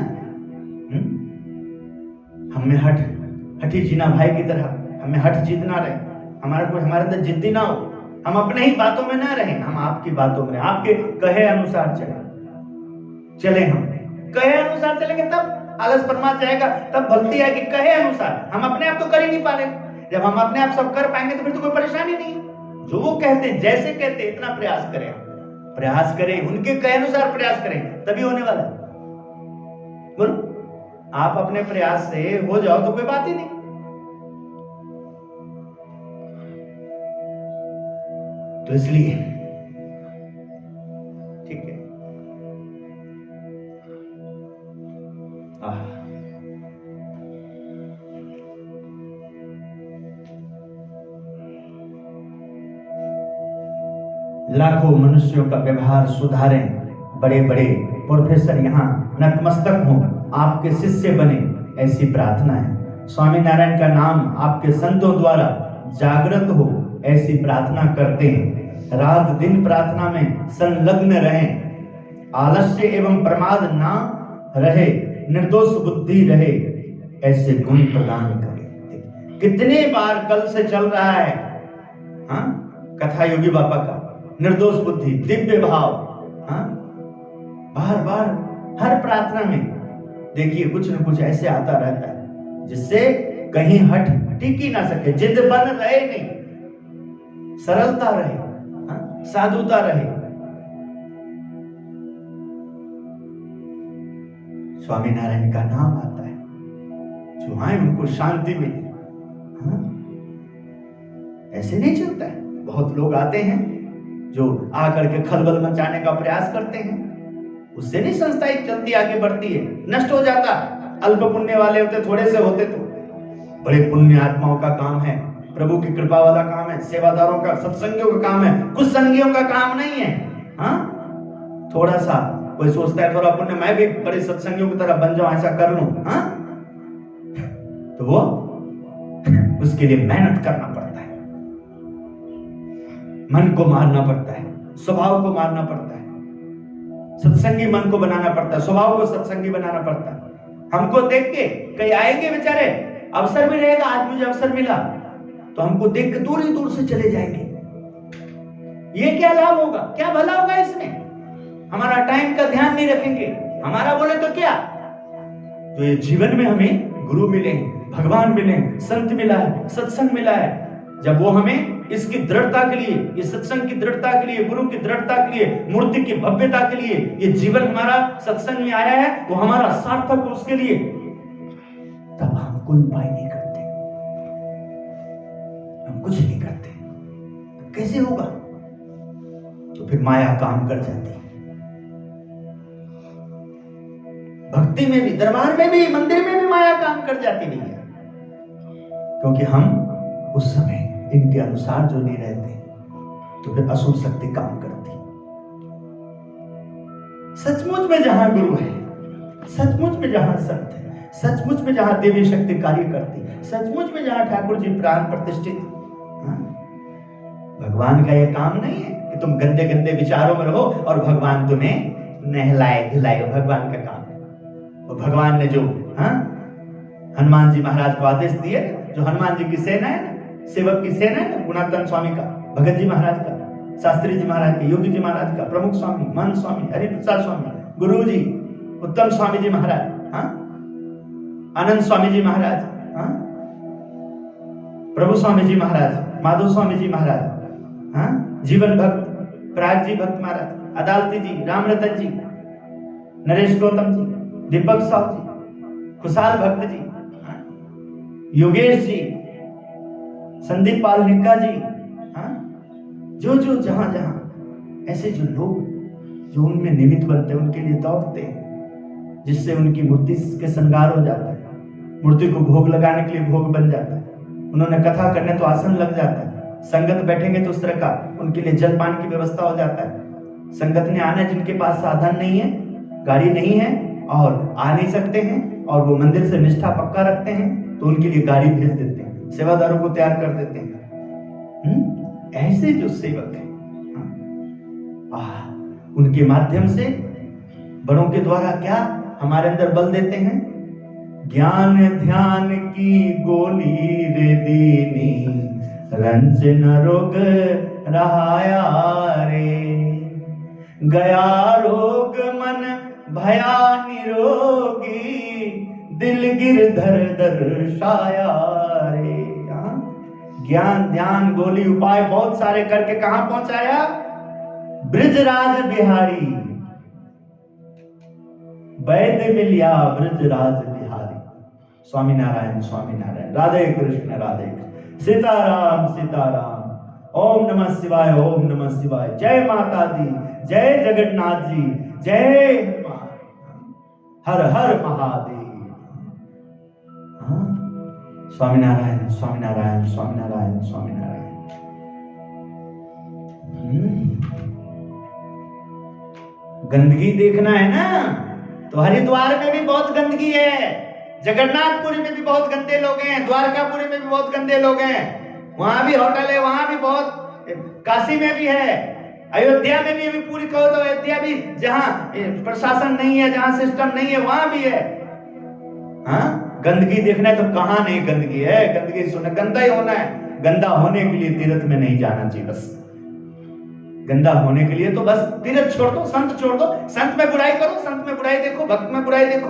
हमें हठी जीना भाई की तरह, हमें हठ जीतना रहे, हमारे अंदर जिद्दी ना हो, हम अपने ही बातों में ना रहे, हम आपकी बातों में, आपके कहे अनुसार चले। हम कहे अनुसार चलेंगे तब आलस परमा जाएगा, तब भक्ति आएगी। कहे अनुसार हम अपने आप तो कर ही नहीं पा रहे, जब हम अपने आप सब कर पाएंगे तो फिर तो कोई परेशानी नहीं। जो वो कहते हैं, जैसे कहते हैं, इतना प्रयास करें, उनके कहे अनुसार प्रयास करें, तभी होने वाला है। बोलो, आप अपने प्रयास से हो जाओ तो कोई बात ही नहीं। तो इसलिए ठीक है, लाखों मनुष्यों का व्यवहार सुधारें, बड़े बड़े प्रोफेसर यहाँ नतमस्तक हों, आपके शिष्य बने, ऐसी प्रार्थना है। स्वामी नारायण का नाम आपके संतों द्वारा जागृत हो, ऐसी प्रार्थना करते हैं। रात दिन प्रार्थना में संलग्न रहें, आलस्य एवं प्रमाद ना रहे, निर्दोष बुद्धि रहे, ऐसे गुण प्रदान करें। कितने बार कल से चल रहा है हाँ कथा योगी बाबा का, निर्दोष बुद्धि, दिव्य भाव। हाँ, बार बार हर प्रार्थना में देखिए कुछ न कुछ ऐसे आता रहता है जिससे कहीं हट टिक ही ना सके, जिद बन रहे नहीं, सरलता रहे, हाँ, साधुता रहे। स्वामी नारायण का नाम आता है, जो आए उनको शांति मिले। हाँ? ऐसे नहीं चलता है। बहुत लोग आते हैं जो आकर के खलबल मचाने का प्रयास करते हैं, उससे नहीं संस्था एक चलती आगे बढ़ती है, नष्ट हो जाता। अल्प पुण्य वाले होते, थोड़े से होते तो बड़े पुण्य आत्माओं का काम है, प्रभु की कृपा वाला काम है, सेवादारों का, सत्संगियों का काम है, कुछ संगियों का काम नहीं है। हाँ, थोड़ा सा कोई सोचता है थोड़ा पुण्य मैं भी बड़े सत्संगियों की तरह बन जाऊं, ऐसा कर लूं, हाँ, तो वो उसके लिए मेहनत करना पड़ता है, मन को मारना पड़ता है, स्वभाव को मारना पड़ता है, सत्संगी मन को बनाना पड़ता है, स्वभाव को सत्संगी बनाना पड़ता है। हमको देख के कई आएंगे बेचारे, अवसर भी रहेगा, आज मुझे अवसर मिला तो हमको देख के दूर ही दूर से चले जाएंगे। ये क्या लाभ होगा, क्या भला होगा इसमें? हमारा टाइम का ध्यान नहीं रखेंगे, हमारा बोले तो क्या। तो ये जीवन में हमें गुरु मिले, भगवान मिले, संत मिला है, सत्संग मिला है, जब वो हमें इसकी दृढ़ता के लिए, इस सत्संग की दृढ़ता के लिए, गुरु की दृढ़ता के लिए, मूर्ति की भव्यता के लिए ये जीवन हमारा सत्संग में आया है, वो हमारा सार्थक हो उसके लिए, तब हम कोई उपाय नहीं करते, हम कुछ नहीं करते, तो कैसे होगा? तो फिर माया काम कर जाती है। भक्ति में भी, दरबार में भी, मंदिर में भी माया काम कर जाती नहीं है, क्योंकि हम उस समय इनके अनुसार जो नहीं रहते, तो फिर असुर शक्ति काम करती। सचमुच में जहां गुरु है, सचमुच में जहां संत है, सचमुच में जहां देवी शक्ति कार्य करती, सचमुच में जहां ठाकुर जी प्राण प्रतिष्ठित, भगवान का यह काम नहीं है कि तुम गंदे गंदे विचारों में रहो और भगवान तुम्हें नहलाए धुलाए। भगवान का काम है, और भगवान ने जो हनुमान जी महाराज को आदेश दिए, जो हनुमान जी की सेना है ना, सेवक की सेना है ना, गुणातन स्वामी का, भगत जी महाराज का, शास्त्री जी महाराज का, योगी जी महाराज का, प्रमुख स्वामी, मन स्वामी, हरिप्रसाद स्वामी, गुरु जी, उत्तम स्वामी जी महाराज, आनंद स्वामी जी महाराज, प्रभु स्वामी जी महाराज, माधव स्वामी जी महाराज, जीवन भक्त, प्राग जी भक्त महाराज, अदालती जी, रामरतन जी, नरेश गौतम जी, दीपक साहु जी, खुशहाल भक्त जी, योगेश जी, संदीप पाल निक्का जी, जो जो जहां जहां ऐसे जो लोग जो उनमें निमित्त बनते हैं, उनके लिए दौड़ते हैं, जिससे उनकी मूर्ति के श्रृंगार हो जाता है, मूर्ति को भोग लगाने के लिए भोग बन जाता है, उन्होंने कथा करने तो आसन लग जाता है, संगत बैठेंगे तो उस तरह का उनके लिए जलपान की व्यवस्था हो जाता है। संगत ने आना, जिनके पास साधन नहीं है, गाड़ी नहीं है और आ नहीं सकते हैं, और वो मंदिर से निष्ठा पक्का रखते हैं, तो उनके लिए गाड़ी भेज देते हैं, सेवादारों को तैयार कर देते हैं। ऐसे जो सेवक हैं, उनके माध्यम से बड़ों के द्वारा क्या हमारे अंदर बल देते हैं? ज्ञान ध्यान की गोली रे दीनी, रंज न रोग रहाया रे, गया रोग मन भया निरोगी, दिल गिरधर दर्शाया रे। ज्ञान ध्यान गोली उपाय बहुत सारे करके कहां पहुंचाया? ब्रजराज बिहारी, वैद्य मिलिया ब्रजराज बिहारी। स्वामी नारायण स्वामी नारायण, राधे कृष्ण राधे कृष्ण, सीताराम सीताराम, ओम नमः शिवाय ओम नमः शिवाय। जय माता दी, जय जगन्नाथ जी, जय हनुमान, हर हर महादेव। स्वामी नारायण स्वामी नारायण स्वामी नारायण स्वामी नारायण। गंदगी देखना है ना, तो हरिद्वार में भी बहुत गंदगी है, जगन्नाथपुरी में भी बहुत गंदे लोग हैं, द्वारकापुरी में भी बहुत गंदे लोग हैं, वहां भी होटल है, वहां भी बहुत, काशी में भी है, अयोध्या में भी, अभी पूरी कहो तो अयोध्या भी, जहां प्रशासन नहीं है, जहां सिस्टम नहीं है, वहां भी है। हाँ, गंदगी देखना है तो कहां नहीं गंदगी है, गंदगी सुनना, गंदा ही होना है। गंदा होने के लिए तीर्थ में नहीं जाना चाहिए, बस गंदा होने के लिए तो बस तीर्थ छोड़ दो, संत छोड़ दो, संत में बुराई करो, संत में बुराई देखो, भक्त में बुराई देखो।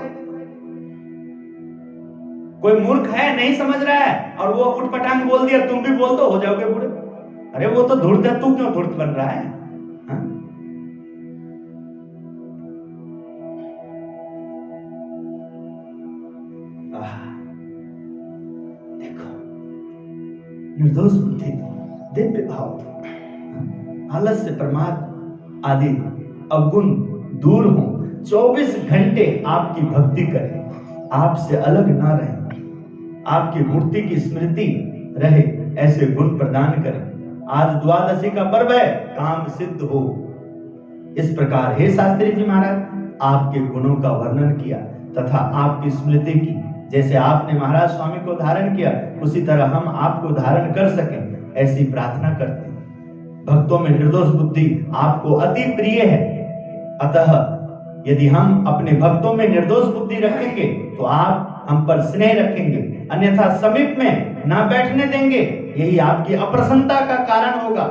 कोई मूर्ख है, नहीं समझ रहा है, और वो उठपटांग बोल दिया, तुम भी बोल दो, हो जाओगे बुरे। अरे वो तो धूर्त है, तू क्यों धूर्त बन रहा है? हा? देखो, निर्दोष बुद्धि, दिव्य भाव, आलस्य प्रमाद आदि अवगुण दूर हो, 24 घंटे आपकी भक्ति करें, आपसे अलग ना रहे, आपकी मूर्ति की स्मृति रहे, ऐसे गुण प्रदान करें। आज द्वादशी का पर्व है, काम सिद्ध हो। इस प्रकार हे शास्त्री जी महाराज, आपके गुणों का वर्णन किया तथा आपकी स्मृति की, जैसे आपने महाराज स्वामी को धारण किया, उसी तरह हम आपको धारण कर सकें, ऐसी प्रार्थना करते हैं। भक्तों में निर्दोष बुद्धि आपको अति प्रिय है, अतः यदि हम अपने भक्तों में निर्दोष बुद्धि रखेंगे तो आप हम पर स्नेह रखेंगे, अन्यथा समीप में ना बैठने देंगे, यही आपकी अप्रसन्नता का कारण होगा।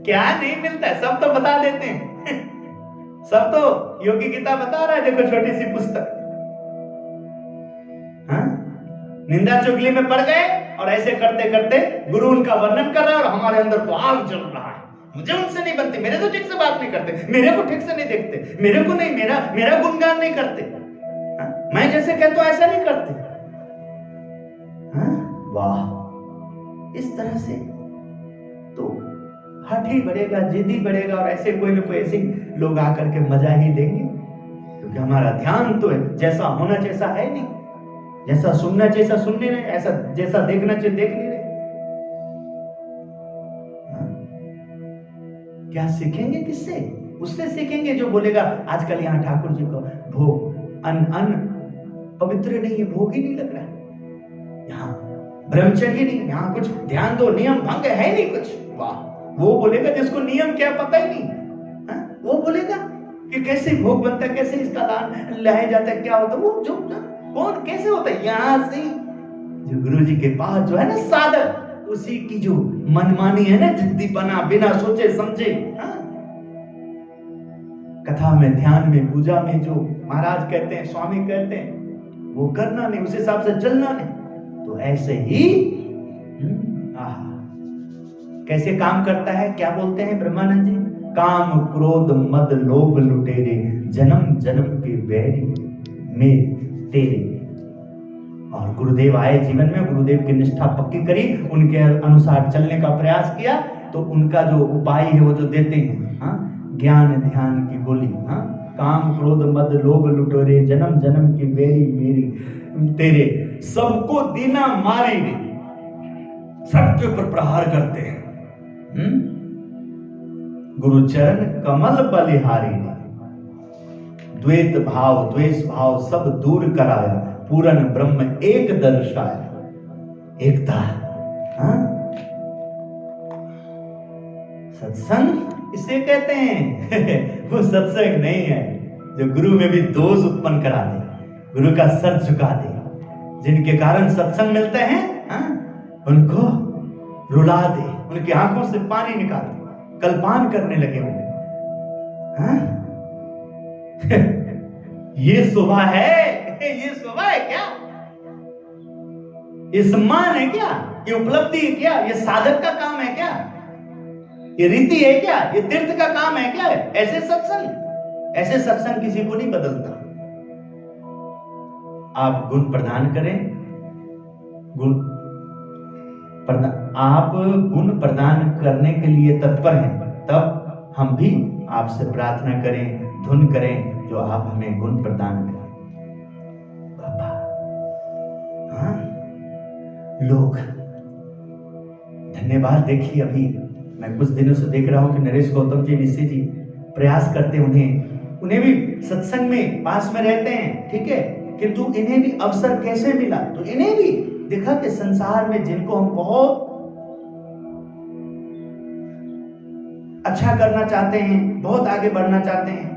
क्या नहीं मिलता है, सब तो बता देते हैं सब तो योगी गीता बता रहा है, देखो छोटी सी पुस्तक। हाँ? निंदा चुगली में पड़ गए और ऐसे करते करते गुरु उनका वर्णन कर रहा है और हमारे अंदर तो आग जल रहा है, मुझे उनसे नहीं बनते, मेरे तो ठीक से बात नहीं करते, मेरे को ठीक से नहीं देखते, मेरे को नहीं, मेरा गुणगान नहीं करते, मैं जैसे कहता हूं ऐसा नहीं करते। वाह, इस तरह से तो हट ही बढ़ेगा, जिद ही बढ़ेगा, और ऐसे कोई ना कोई ऐसे लोग आकर के मजा ही लेंगे, क्योंकि हमारा ध्यान तो है, जैसा होना जैसा है नहीं, जैसा सुनना जैसा सुनने रहे, ऐसा जैसा देखना चाहिए देख नहीं रहे। क्या सीखेंगे किससे? उससे सीखेंगे जो बोलेगा आजकल यहाँ ठाकुर जी को भोग अन्न पवित्र नहीं है, भोग ही नहीं लग रहा है, यहाँ ब्रह्मचर्य नहीं, यहाँ कुछ ध्यान दो, नियम भंग है नहीं कुछ। वाह, वो बोलेगा जिसको नियम क्या पता ही नहीं, वो बोलेगा कि कैसे भोग बनता है, कैसे इसका दान लाया जाता है, क्या होता है, वो जो कौन कैसे होता है, यहां से जो गुरु जी के पास जो है ना साधक, उसी की जो मनमानी है ना, जिद्दीपना, बिना सोचे समझे, कथा में, ध्यान में, पूजा में जो महाराज कहते हैं, स्वामी कहते हैं, वो करना नहीं, उस हिसाब से चलना नहीं, तो ऐसे ही कैसे काम करता है, क्या बोलते हैं ब्रह्मानंद जी, काम क्रोध मद लोभ लुटेरे, जन्म जन्म के बैरी में तेरे। और गुरुदेव आए जीवन में, गुरुदेव की निष्ठा पक्की करी, उनके अनुसार चलने का प्रयास किया, तो उनका जो उपाय है वो जो देते हैं, ज्ञान ध्यान की गोली, काम क्रोध मद लोभ लुटेरे, जन्म जन्म की बेरी मेरी तेरे, सबको दीना मारी रे, सबके ऊपर प्रहार करते हैं। गुरु चरण कमल बलिहारी ने, द्वैत भाव द्वेष भाव सब दूर कराया, पूर्ण ब्रह्म एक दर्शाया। एकता, सत्संग इसे कहते हैं। वो सत्संग नहीं है जो गुरु में भी दोष उत्पन्न करा दे, गुरु का सर झुका दे। जिनके कारण सत्संग मिलते हैं उनको रुला दे, उनकी आंखों से पानी निकाल दे, कल्पान करने लगे होंगे। ये शोभा है, ये शोभा है क्या? ये सम्मान है क्या? ये उपलब्धि है क्या? ये साधक का काम है क्या? ये रीति है क्या? ये तीर्थ का काम है क्या? ऐसे सत्संग किसी को नहीं बदलता। आप गुण प्रदान करें, आप गुण प्रदान करने के लिए तत्पर हैं, तब हम भी आपसे प्रार्थना करें, धुन करें जो आप हमें गुण प्रदान करें। बाबा लोग धन्यवाद। देखिए अभी मैं कुछ दिनों से देख रहा हूं कि नरेश गौतम जी, निश्चित जी प्रयास करते हैं, उन्हें भी सत्संग में पास में रहते हैं, ठीक है, किंतु इन्हें भी अवसर कैसे मिला? तो इन्हें भी देखा कि संसार में जिनको हम बहुत अच्छा करना चाहते हैं, बहुत आगे बढ़ना चाहते हैं,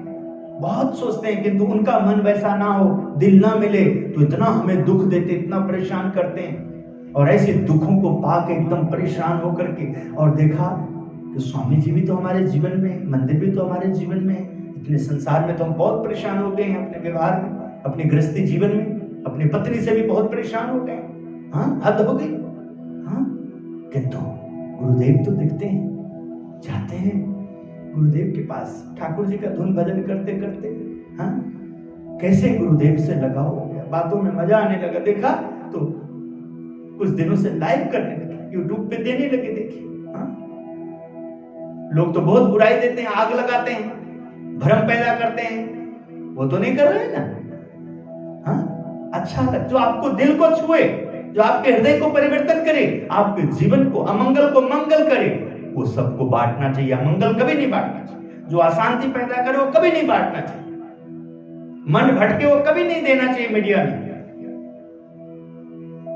बहुत सोचते हैं, किंतु उनका मन वैसा ना हो, दिल ना मिले तो इतना हमें दुख देते, इतना परेशान करते हैं। और ऐसे दुखों को पाके एकदम परेशान होकर के, और देखा कि स्वामी जी भी तो हमारे जीवन में, मंदिर भी तो हमारे जीवन में, इतने संसार में तो हम बहुत परेशान हो गए हैं, अपने व्यवहार में, अपने गृहस्थी जीवन में, अपनी पत्नी से भी बहुत परेशान हो गए, हद हो गई। किंतु गुरुदेव तो दिखते हैं, जाते हैं गुरुदेव के पास, ठाकुर जी का धुन भजन करते करते कैसे गुरुदेव से लगाव हो गया, बातों में मजा आने लगा। देखा तो कुछ दिनों से लाइव करने लगे, यूट्यूब पे देने लगे। देखिए लोग तो बहुत बुराई देते हैं, आग लगाते हैं, भ्रम पैदा करते हैं, वो तो नहीं कर रहे ना। अच्छा लग, जो आपको दिल को छुए, जो आपके हृदय को परिवर्तन करे, आपके जीवन को, अमंगल को मंगल करे, वो सबको बांटना चाहिए। अमंगल कभी नहीं बांटना चाहिए। जो अशांति पैदा करे वो कभी नहीं बांटना चाहिए। मन भटके वो कभी नहीं देना चाहिए मीडिया में।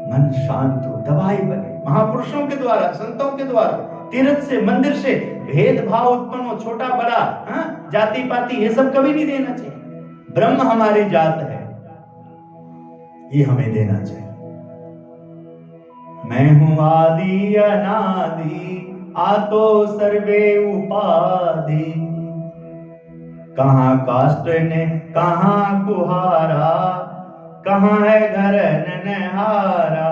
मन शांत हो, दवाई बने, महापुरुषों के द्वारा, संतों के द्वारा, तीर्थ से, मंदिर से भेदभाव उत्पन्न हो, छोटा बड़ा, जाति पाति, ये सब कभी नहीं देना चाहिए। ब्रह्म हमारी जात है, ये हमें देना चाहिए। मैं हूं आदि अनादि, आतो सर्वे उपाधि, कहां काष्ठ ने कहां कुहारा, कहां है घर ननहारा,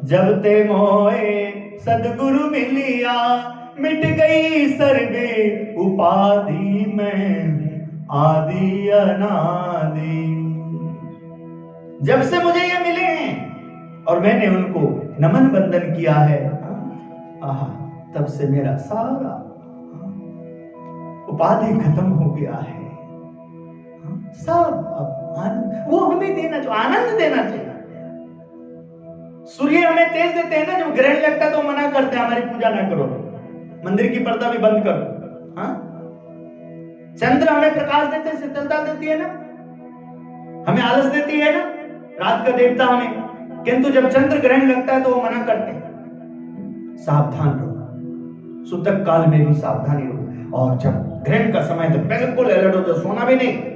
जब ते मोए सदगुरु मिलिया, मिट गई सर्वे उपाधि, में आदि अनादि। जब से मुझे ये मिले हैं और मैंने उनको नमन बंदन किया है, तब से मेरा सारा उपाधि खत्म हो गया है। सब आनंद वो हमें देना, जो आनंद देना चाहिए। सूर्य हमें तेज देते हैं ना, जब ग्रहण लगता है तो मना करते हैं, हमारी पूजा ना करो, मंदिर की पर्दा भी बंद करो। चंद्र हमें प्रकाश देते हैं, शीतलता देती है ना, हमें आलस देती है ना, रात का देवता हमें, किंतु जब चंद्र ग्रहण लगता है तो वो मना करते हैं, सावधान रहो, सूतक काल में भी सावधानी रहो, और जब ग्रहण का समय तो बिल्कुल अलर्ट हो जाओ, सोना भी नहीं।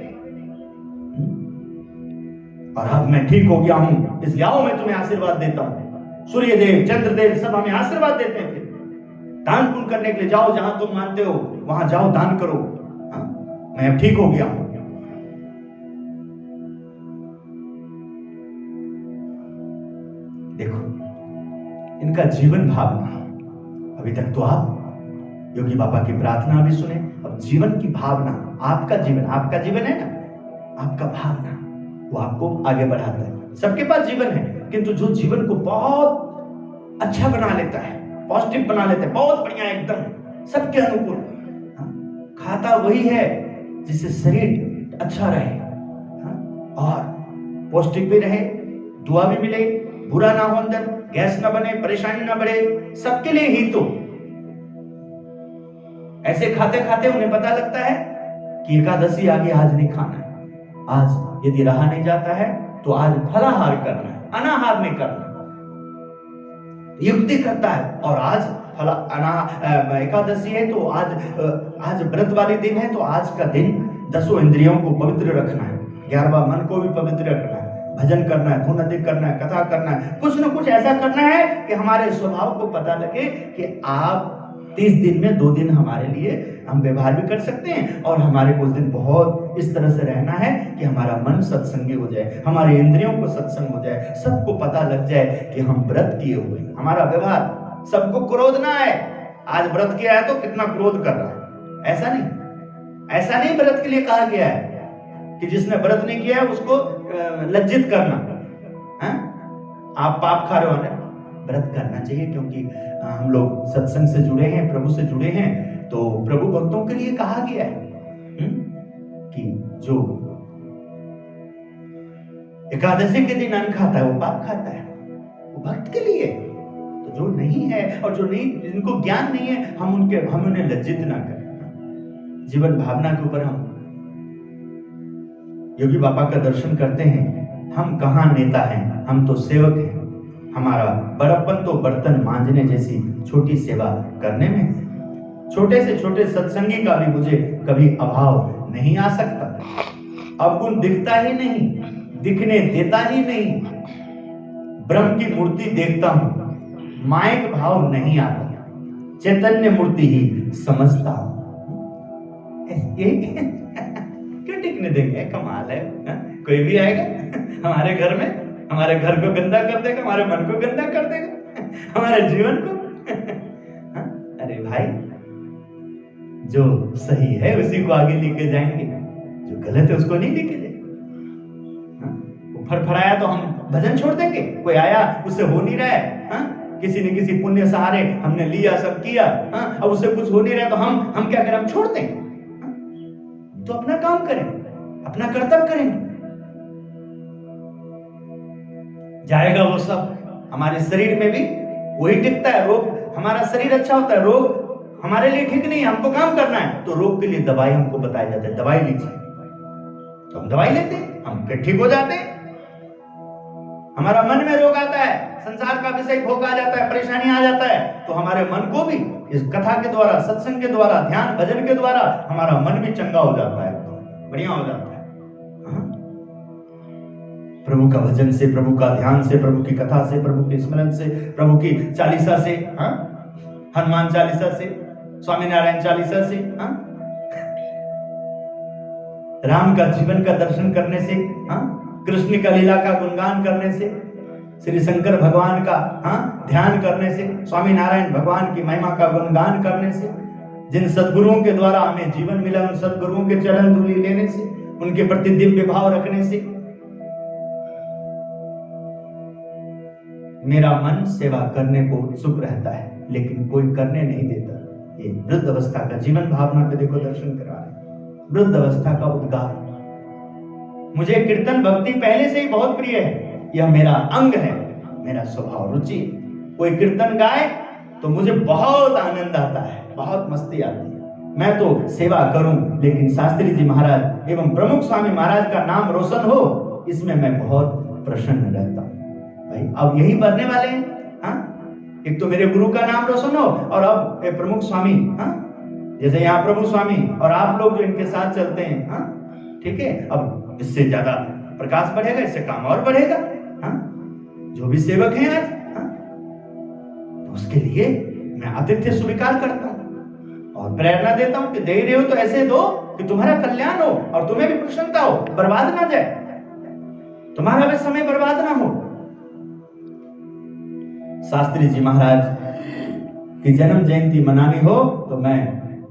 और अब मैं ठीक हो गया हूं, इसलिए आओ मैं तुम्हें आशीर्वाद देता हूं। सूर्य देव, चंद्र देव सब हमें आशीर्वाद देते हैं। फिर दान पुण्य करने के लिए जाओ, जहां तुम मानते हो वहां जाओ, दान करो। मैं अब ठीक हो गया हूं। देखो इनका जीवन भावना, अभी तक तो आप योगी बाबा की प्रार्थना भी सुने, अब जीवन की भावना, आपका जीवन है ना, आपका भावना वो आपको आगे बढ़ाता है। सबके पास जीवन है, किंतु जो जीवन को बहुत अच्छा बना लेता है, पॉजिटिव बना लेता है, बहुत बढ़िया एकदम सबके अनुकूल, खाता वही है जिससे शरीर अच्छा रहे और पौष्टिक भी रहे, दुआ भी मिले, बुरा ना हो, अंदर गैस ना बने, परेशानी ना बढ़े, सबके लिए ही। तो ऐसे खाते खाते उन्हें पता लगता है कि एकादशी आगे आज नहीं खाना है, आज यदि रहा नहीं जाता है तो आज फलाहार करना है, अनाहार नहीं करना, युक्ति करता है, और आज फला एकादशी है तो आज व्रत वाले दिन है, तो आज का दिन 10 इंद्रियों को पवित्र रखना है, 11वां मन को भी पवित्र रखना है, भजन करना है, धून अधिक करना है, कथा करना है, कुछ न कुछ ऐसा करना है कि हमारे स्वभाव को पता लगे कि आप 30 दिन में 2 दिन हमारे लिए हम व्यवहार भी कर सकते हैं, और हमारे को उस दिन बहुत इस तरह से रहना है कि हमारा मन सत्संगी हो जाए, हमारे इंद्रियों को सत्संग हो जाए, सबको पता लग जाए कि हम व्रत किए हुए, हमारा व्यवहार, सबको क्रोध ना आए, आज व्रत किया है तो कितना क्रोध कर रहा है, ऐसा नहीं व्रत के लिए कहा गया है कि जिसने व्रत नहीं किया है उसको लज्जित करना है? आप पाप खा रहे हो, व्रत करना चाहिए, क्योंकि हम लोग सत्संग से जुड़े हैं, प्रभु से जुड़े हैं, तो प्रभु भक्तों के लिए कहा गया है कि जो एकादशी के दिन अन्न खाता है वो पाप खाता है, वो भक्त के लिए। तो जो नहीं है और जो नहीं, जिनको ज्ञान नहीं है, हम उन्हें लज्जित ना करें। जीवन भावना के ऊपर हम योगी बाबा का दर्शन करते हैं, हम कहाँ नेता हैं, हम तो सेवक हैं। हमारा बड़प्पन तो बर्तन मांजने जैसी छोटी सेवा करने में, छोटे से छोटे सत्संगी का भी मुझे कभी अभाव नहीं आ सकता। अवगुण दिखता ही नहीं, दिखने देता ही नहीं। ब्रह्म की मूर्ति देखता हूं, मायक भाव नहीं आता, चैतन्य मूर्ति ही समझता हूं। क्यों टिकने देंगे, कमाल है। कोई भी आएगा हमारे घर में, हमारे घर को गंदा कर देगा, हमारे मन को गंदा कर देगा, हमारे जीवन को। अरे भाई, जो सही है उसी को आगे लेके जाएंगे, जो गलत है उसको नहीं लेके जाएंगे। फड़फड़ाया तो हम भजन छोड़ देंगे, कोई आया उससे हो नहीं रहा है, किसी ने किसी पुण्य सहारे हमने लिया, सब किया, अब उससे कुछ हो नहीं रहा तो हम क्या करें, हम छोड़ दें? तो अपना काम करें, अपना कर्तव्य करेंगे। जाएगा वो सब, हमारे शरीर में भी वही टिकता है। रोग, हमारा शरीर अच्छा होता है, रोग हमारे लिए ठीक नहीं है, हमको काम करना है, तो रोग के लिए दवाई हमको बताया जाता है, दवाई लीजिए, तो हम दवाई लेते हैं, हम फिर ठीक हो जाते हैं। हमारा मन में रोग आता है, संसार का विषय भोग आ जाता है, परेशानी आ जाता है, तो हमारे मन को भी इस कथा के द्वारा, सत्संग के द्वारा, ध्यान भजन के द्वारा हमारा मन भी चंगा हो जाता है, बढ़िया हो जाता है। प्रभु का भजन से, प्रभु का ध्यान से, प्रभु की कथा से, प्रभु के स्मरण से, प्रभु की चालीसा से, हनुमान चालीसा से, स्वामीनारायण चालीसा से, राम का जीवन का दर्शन करने से, कृष्ण का लीला का गुणगान करने से, श्री शंकर भगवान का ध्यान करने से, स्वामीनारायण भगवान की महिमा का गुणगान करने से, जिन सद्गुरुओं के द्वारा हमें जीवन मिला उन सद्गुरुओं के चरण धूलि लेने से, उनके प्रति दिव्य भाव रखने से मेरा मन सेवा करने को उत्सुक रहता है, लेकिन कोई करने नहीं देता। ये वृद्ध अवस्था का जीवन भावना पे देखो दर्शन करा रहे, वृद्ध अवस्था का उद्गार। मुझे कीर्तन भक्ति पहले से ही बहुत प्रिय है, यह मेरा अंग है, मेरा स्वभाव रुचि। कोई कीर्तन गाए तो मुझे बहुत आनंद आता है, बहुत मस्ती आती है, मैं तो सेवा करूं, लेकिन शास्त्री जी महाराज एवं प्रमुख स्वामी महाराज का नाम रोशन हो, इसमें मैं बहुत प्रसन्न रहता हूं। भाई अब यही बढ़ने वाले हैं, एक तो मेरे गुरु का नाम रोशन हो, और अब प्रमुख स्वामी, जैसे यहाँ प्रभु स्वामी और आप लोग जो इनके साथ चलते हैं, ठीक है, अब इससे ज्यादा प्रकाश बढ़ेगा, इससे काम और बढ़ेगा। जो भी सेवक हैं आज, तो उसके लिए मैं आतिथ्य स्वीकार करता हूं और प्रेरणा देता हूं कि दे रहे हो तो ऐसे दो कि तुम्हारा कल्याण हो और तुम्हें भी प्रसन्नता हो, बर्बाद ना जाए, तुम्हारा भी समय बर्बाद ना हो। शास्त्री जी महाराज की जन्म जयंती मनानी हो तो मैं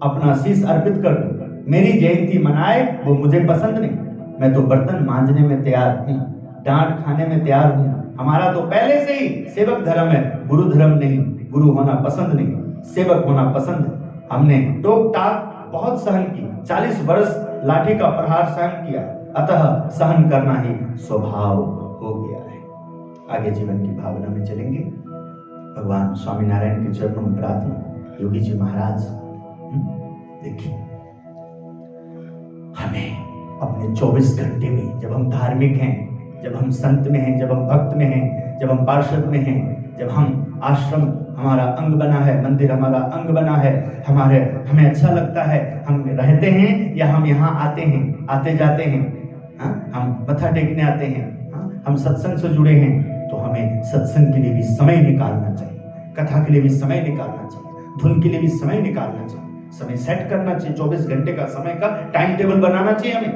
अपना शीश अर्पित कर दूं, मेरी जयंती मनाए वो मुझे पसंद नहीं, मैं तो बर्तन मांजने में तैयार हूं, डांट खाने में तैयार हूं। हमारा तो पहले से ही सेवक धर्म है, गुरु धर्म नहीं। गुरु होना पसंद नहीं, सेवक होना पसंद है। हमने टोक टाक बहुत सहन की, 40 वर्ष लाठी का प्रहार सहन किया, अतः सहन करना ही स्वभाव हो गया है। आगे जीवन की भावना में चलेंगे। भगवान स्वामीनारायण के चरणों में प्रार्थना। योगी जी महाराज, देखिए हमें अपने 24 घंटे में, जब हम धार्मिक हैं, जब हम संत में हैं, जब हम भक्त में हैं, जब हम पार्षद में हैं, जब हम आश्रम हमारा अंग बना है, मंदिर हमारा अंग बना है, हमें अच्छा लगता है, हम रहते हैं या हम यहाँ आते हैं, आते जाते हैं, हम मत्था टेकने आते हैं, हम सत्संग से जुड़े हैं, तो हमें सत्संग के लिए भी समय निकालना चाहिए, कथा के लिए भी समय निकालना चाहिए, धुन के लिए भी समय निकालना चाहिए, समय सेट करना चाहिए। 24 घंटे का समय का टाइम टेबल बनाना चाहिए हमें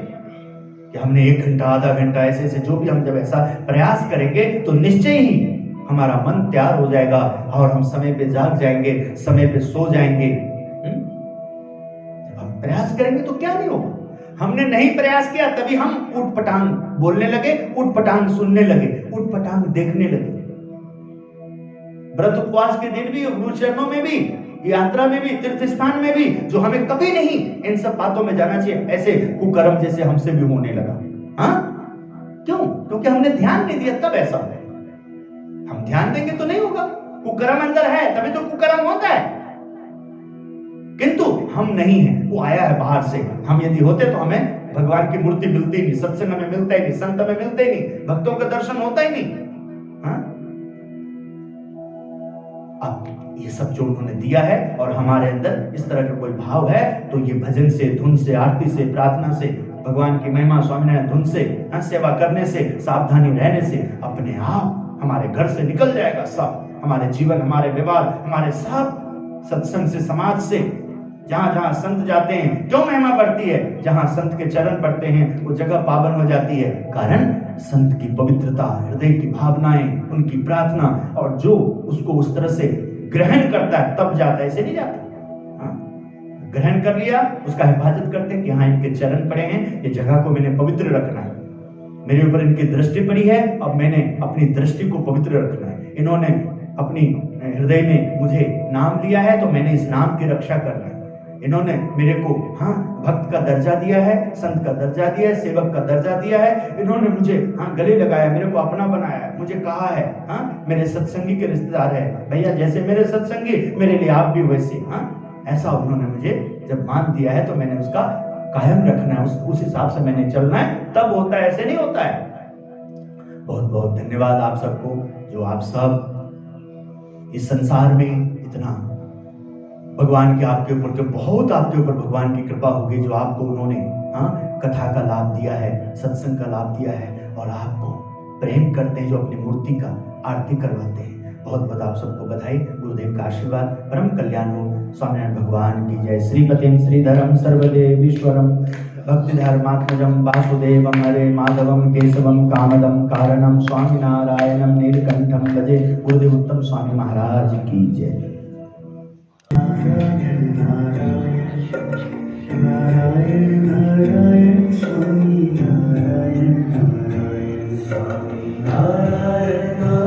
कि हमने 1 घंटा, आधा घंटा, ऐसे जो भी हम जब ऐसा प्रयास करेंगे तो निश्चय ही हमारा मन तैयार हो जाएगा और हम समय पे जाग जाएंगे, समय पे सो जाएंगे। जब हम प्रयास करेंगे तो क्या नहीं होगा। हमने नहीं प्रयास किया तभी हम ऊट पटांग बोलने लगे, ऊट पटांग सुनने लगे, ऊट पटांग देखने लगे। व्रत उपवास के दिन भी, गुरु चरणों में भी, यात्रा में भी, तीर्थ स्थान में भी, जो हमें कभी नहीं इन सब बातों में जाना चाहिए, ऐसे कुकर्म जैसे हमसे भी होने लगा। क्यों? क्योंकि हमने ध्यान नहीं दिया, तब ऐसा है। हम ध्यान देंगे तो नहीं होगा। कुकर्म अंदर है तभी तो कुकर्म होता है, किंतु हम नहीं है, वो आया है बाहर से। हम यदि होते तो हमें भगवान की मूर्ति मिलती ही नहीं, सत्संग में मिलता ही नहीं, संत में मिलते ही नहीं, भक्तों का दर्शन होता ही नहीं। अब ये सब जो उन्होंने दिया है और हमारे अंदर इस तरह का कोई भाव है, तो ये भजन से, धुन से, आरती से, प्रार्थना से, भगवान की महिमा, स्वामीनारायण धुन से, सेवा करने से, सावधानी रहने से अपने आप हमारे घर से निकल जाएगा सब, हमारे जीवन, हमारे व्यवहार, हमारे सब सत्संग से, समाज से, जहां जहां संत जाते हैं क्यों महिमा बढ़ती है, जहां संत के चरण पड़ते हैं वो जगह पावन हो जाती है। कारण संत की पवित्रता, हृदय की भावनाएं, उनकी प्रार्थना, और जो उसको उस तरह से ग्रहण करता है तब जाता है, ऐसे नहीं जाता। ग्रहण कर लिया, उसका हिफाजत करते हैं कि हाँ इनके चरण पड़े हैं, ये जगह को मैंने पवित्र रखना है, मेरे ऊपर इनकी दृष्टि पड़ी है, अब मैंने अपनी दृष्टि को पवित्र रखना है, इन्होंने अपनी हृदय में मुझे नाम लिया है तो मैंने इस नाम की रक्षा करना है, इन्होंने मेरे को भक्त का दर्जा दिया है, संत का दर्जा दिया है, सेवक का दर्जा दिया है, इन्होंने मुझे गले लगाया, मेरे को अपना बनाया है, मुझे कहा है मेरे सत्संगी के रिश्तेदार है भैया, जैसे मेरे सत्संगी मेरे लिए आप भी वैसे, ऐसा उन्होंने मुझे जब मान दिया है तो मैंने उसका कायम रखना है, उस हिसाब से मैंने चलना है, तब होता है, ऐसे नहीं होता है। बहुत बहुत धन्यवाद आप सबको, जो आप सब इस संसार में इतना भगवान के आपके ऊपर के, बहुत आपके ऊपर भगवान की कृपा होगी, जो आपको उन्होंने कथा का लाभ दिया है, सत्संग का लाभ दिया है, और आपको प्रेम करते हैं, जो अपनी मूर्ति का आरती करवाते हैं। बहुत बहुत आप सबको बधाई, गुरुदेव का आशीर्वाद, परम कल्याण हो। स्वामीनारायण भगवान की जय। श्रीपतिम श्रीधरम सर्वदेवीश्वरम भक्ति धर्मात्मजम वासुदेवम हरे माधवम केशवम कामदम कारणम स्वामीनारायणम नीलकंठम भजे। गुरुदेव उत्तम स्वामी महाराज की जय। नारायण नारायण स्वामी नारायण नारायण स्वामी नारायण।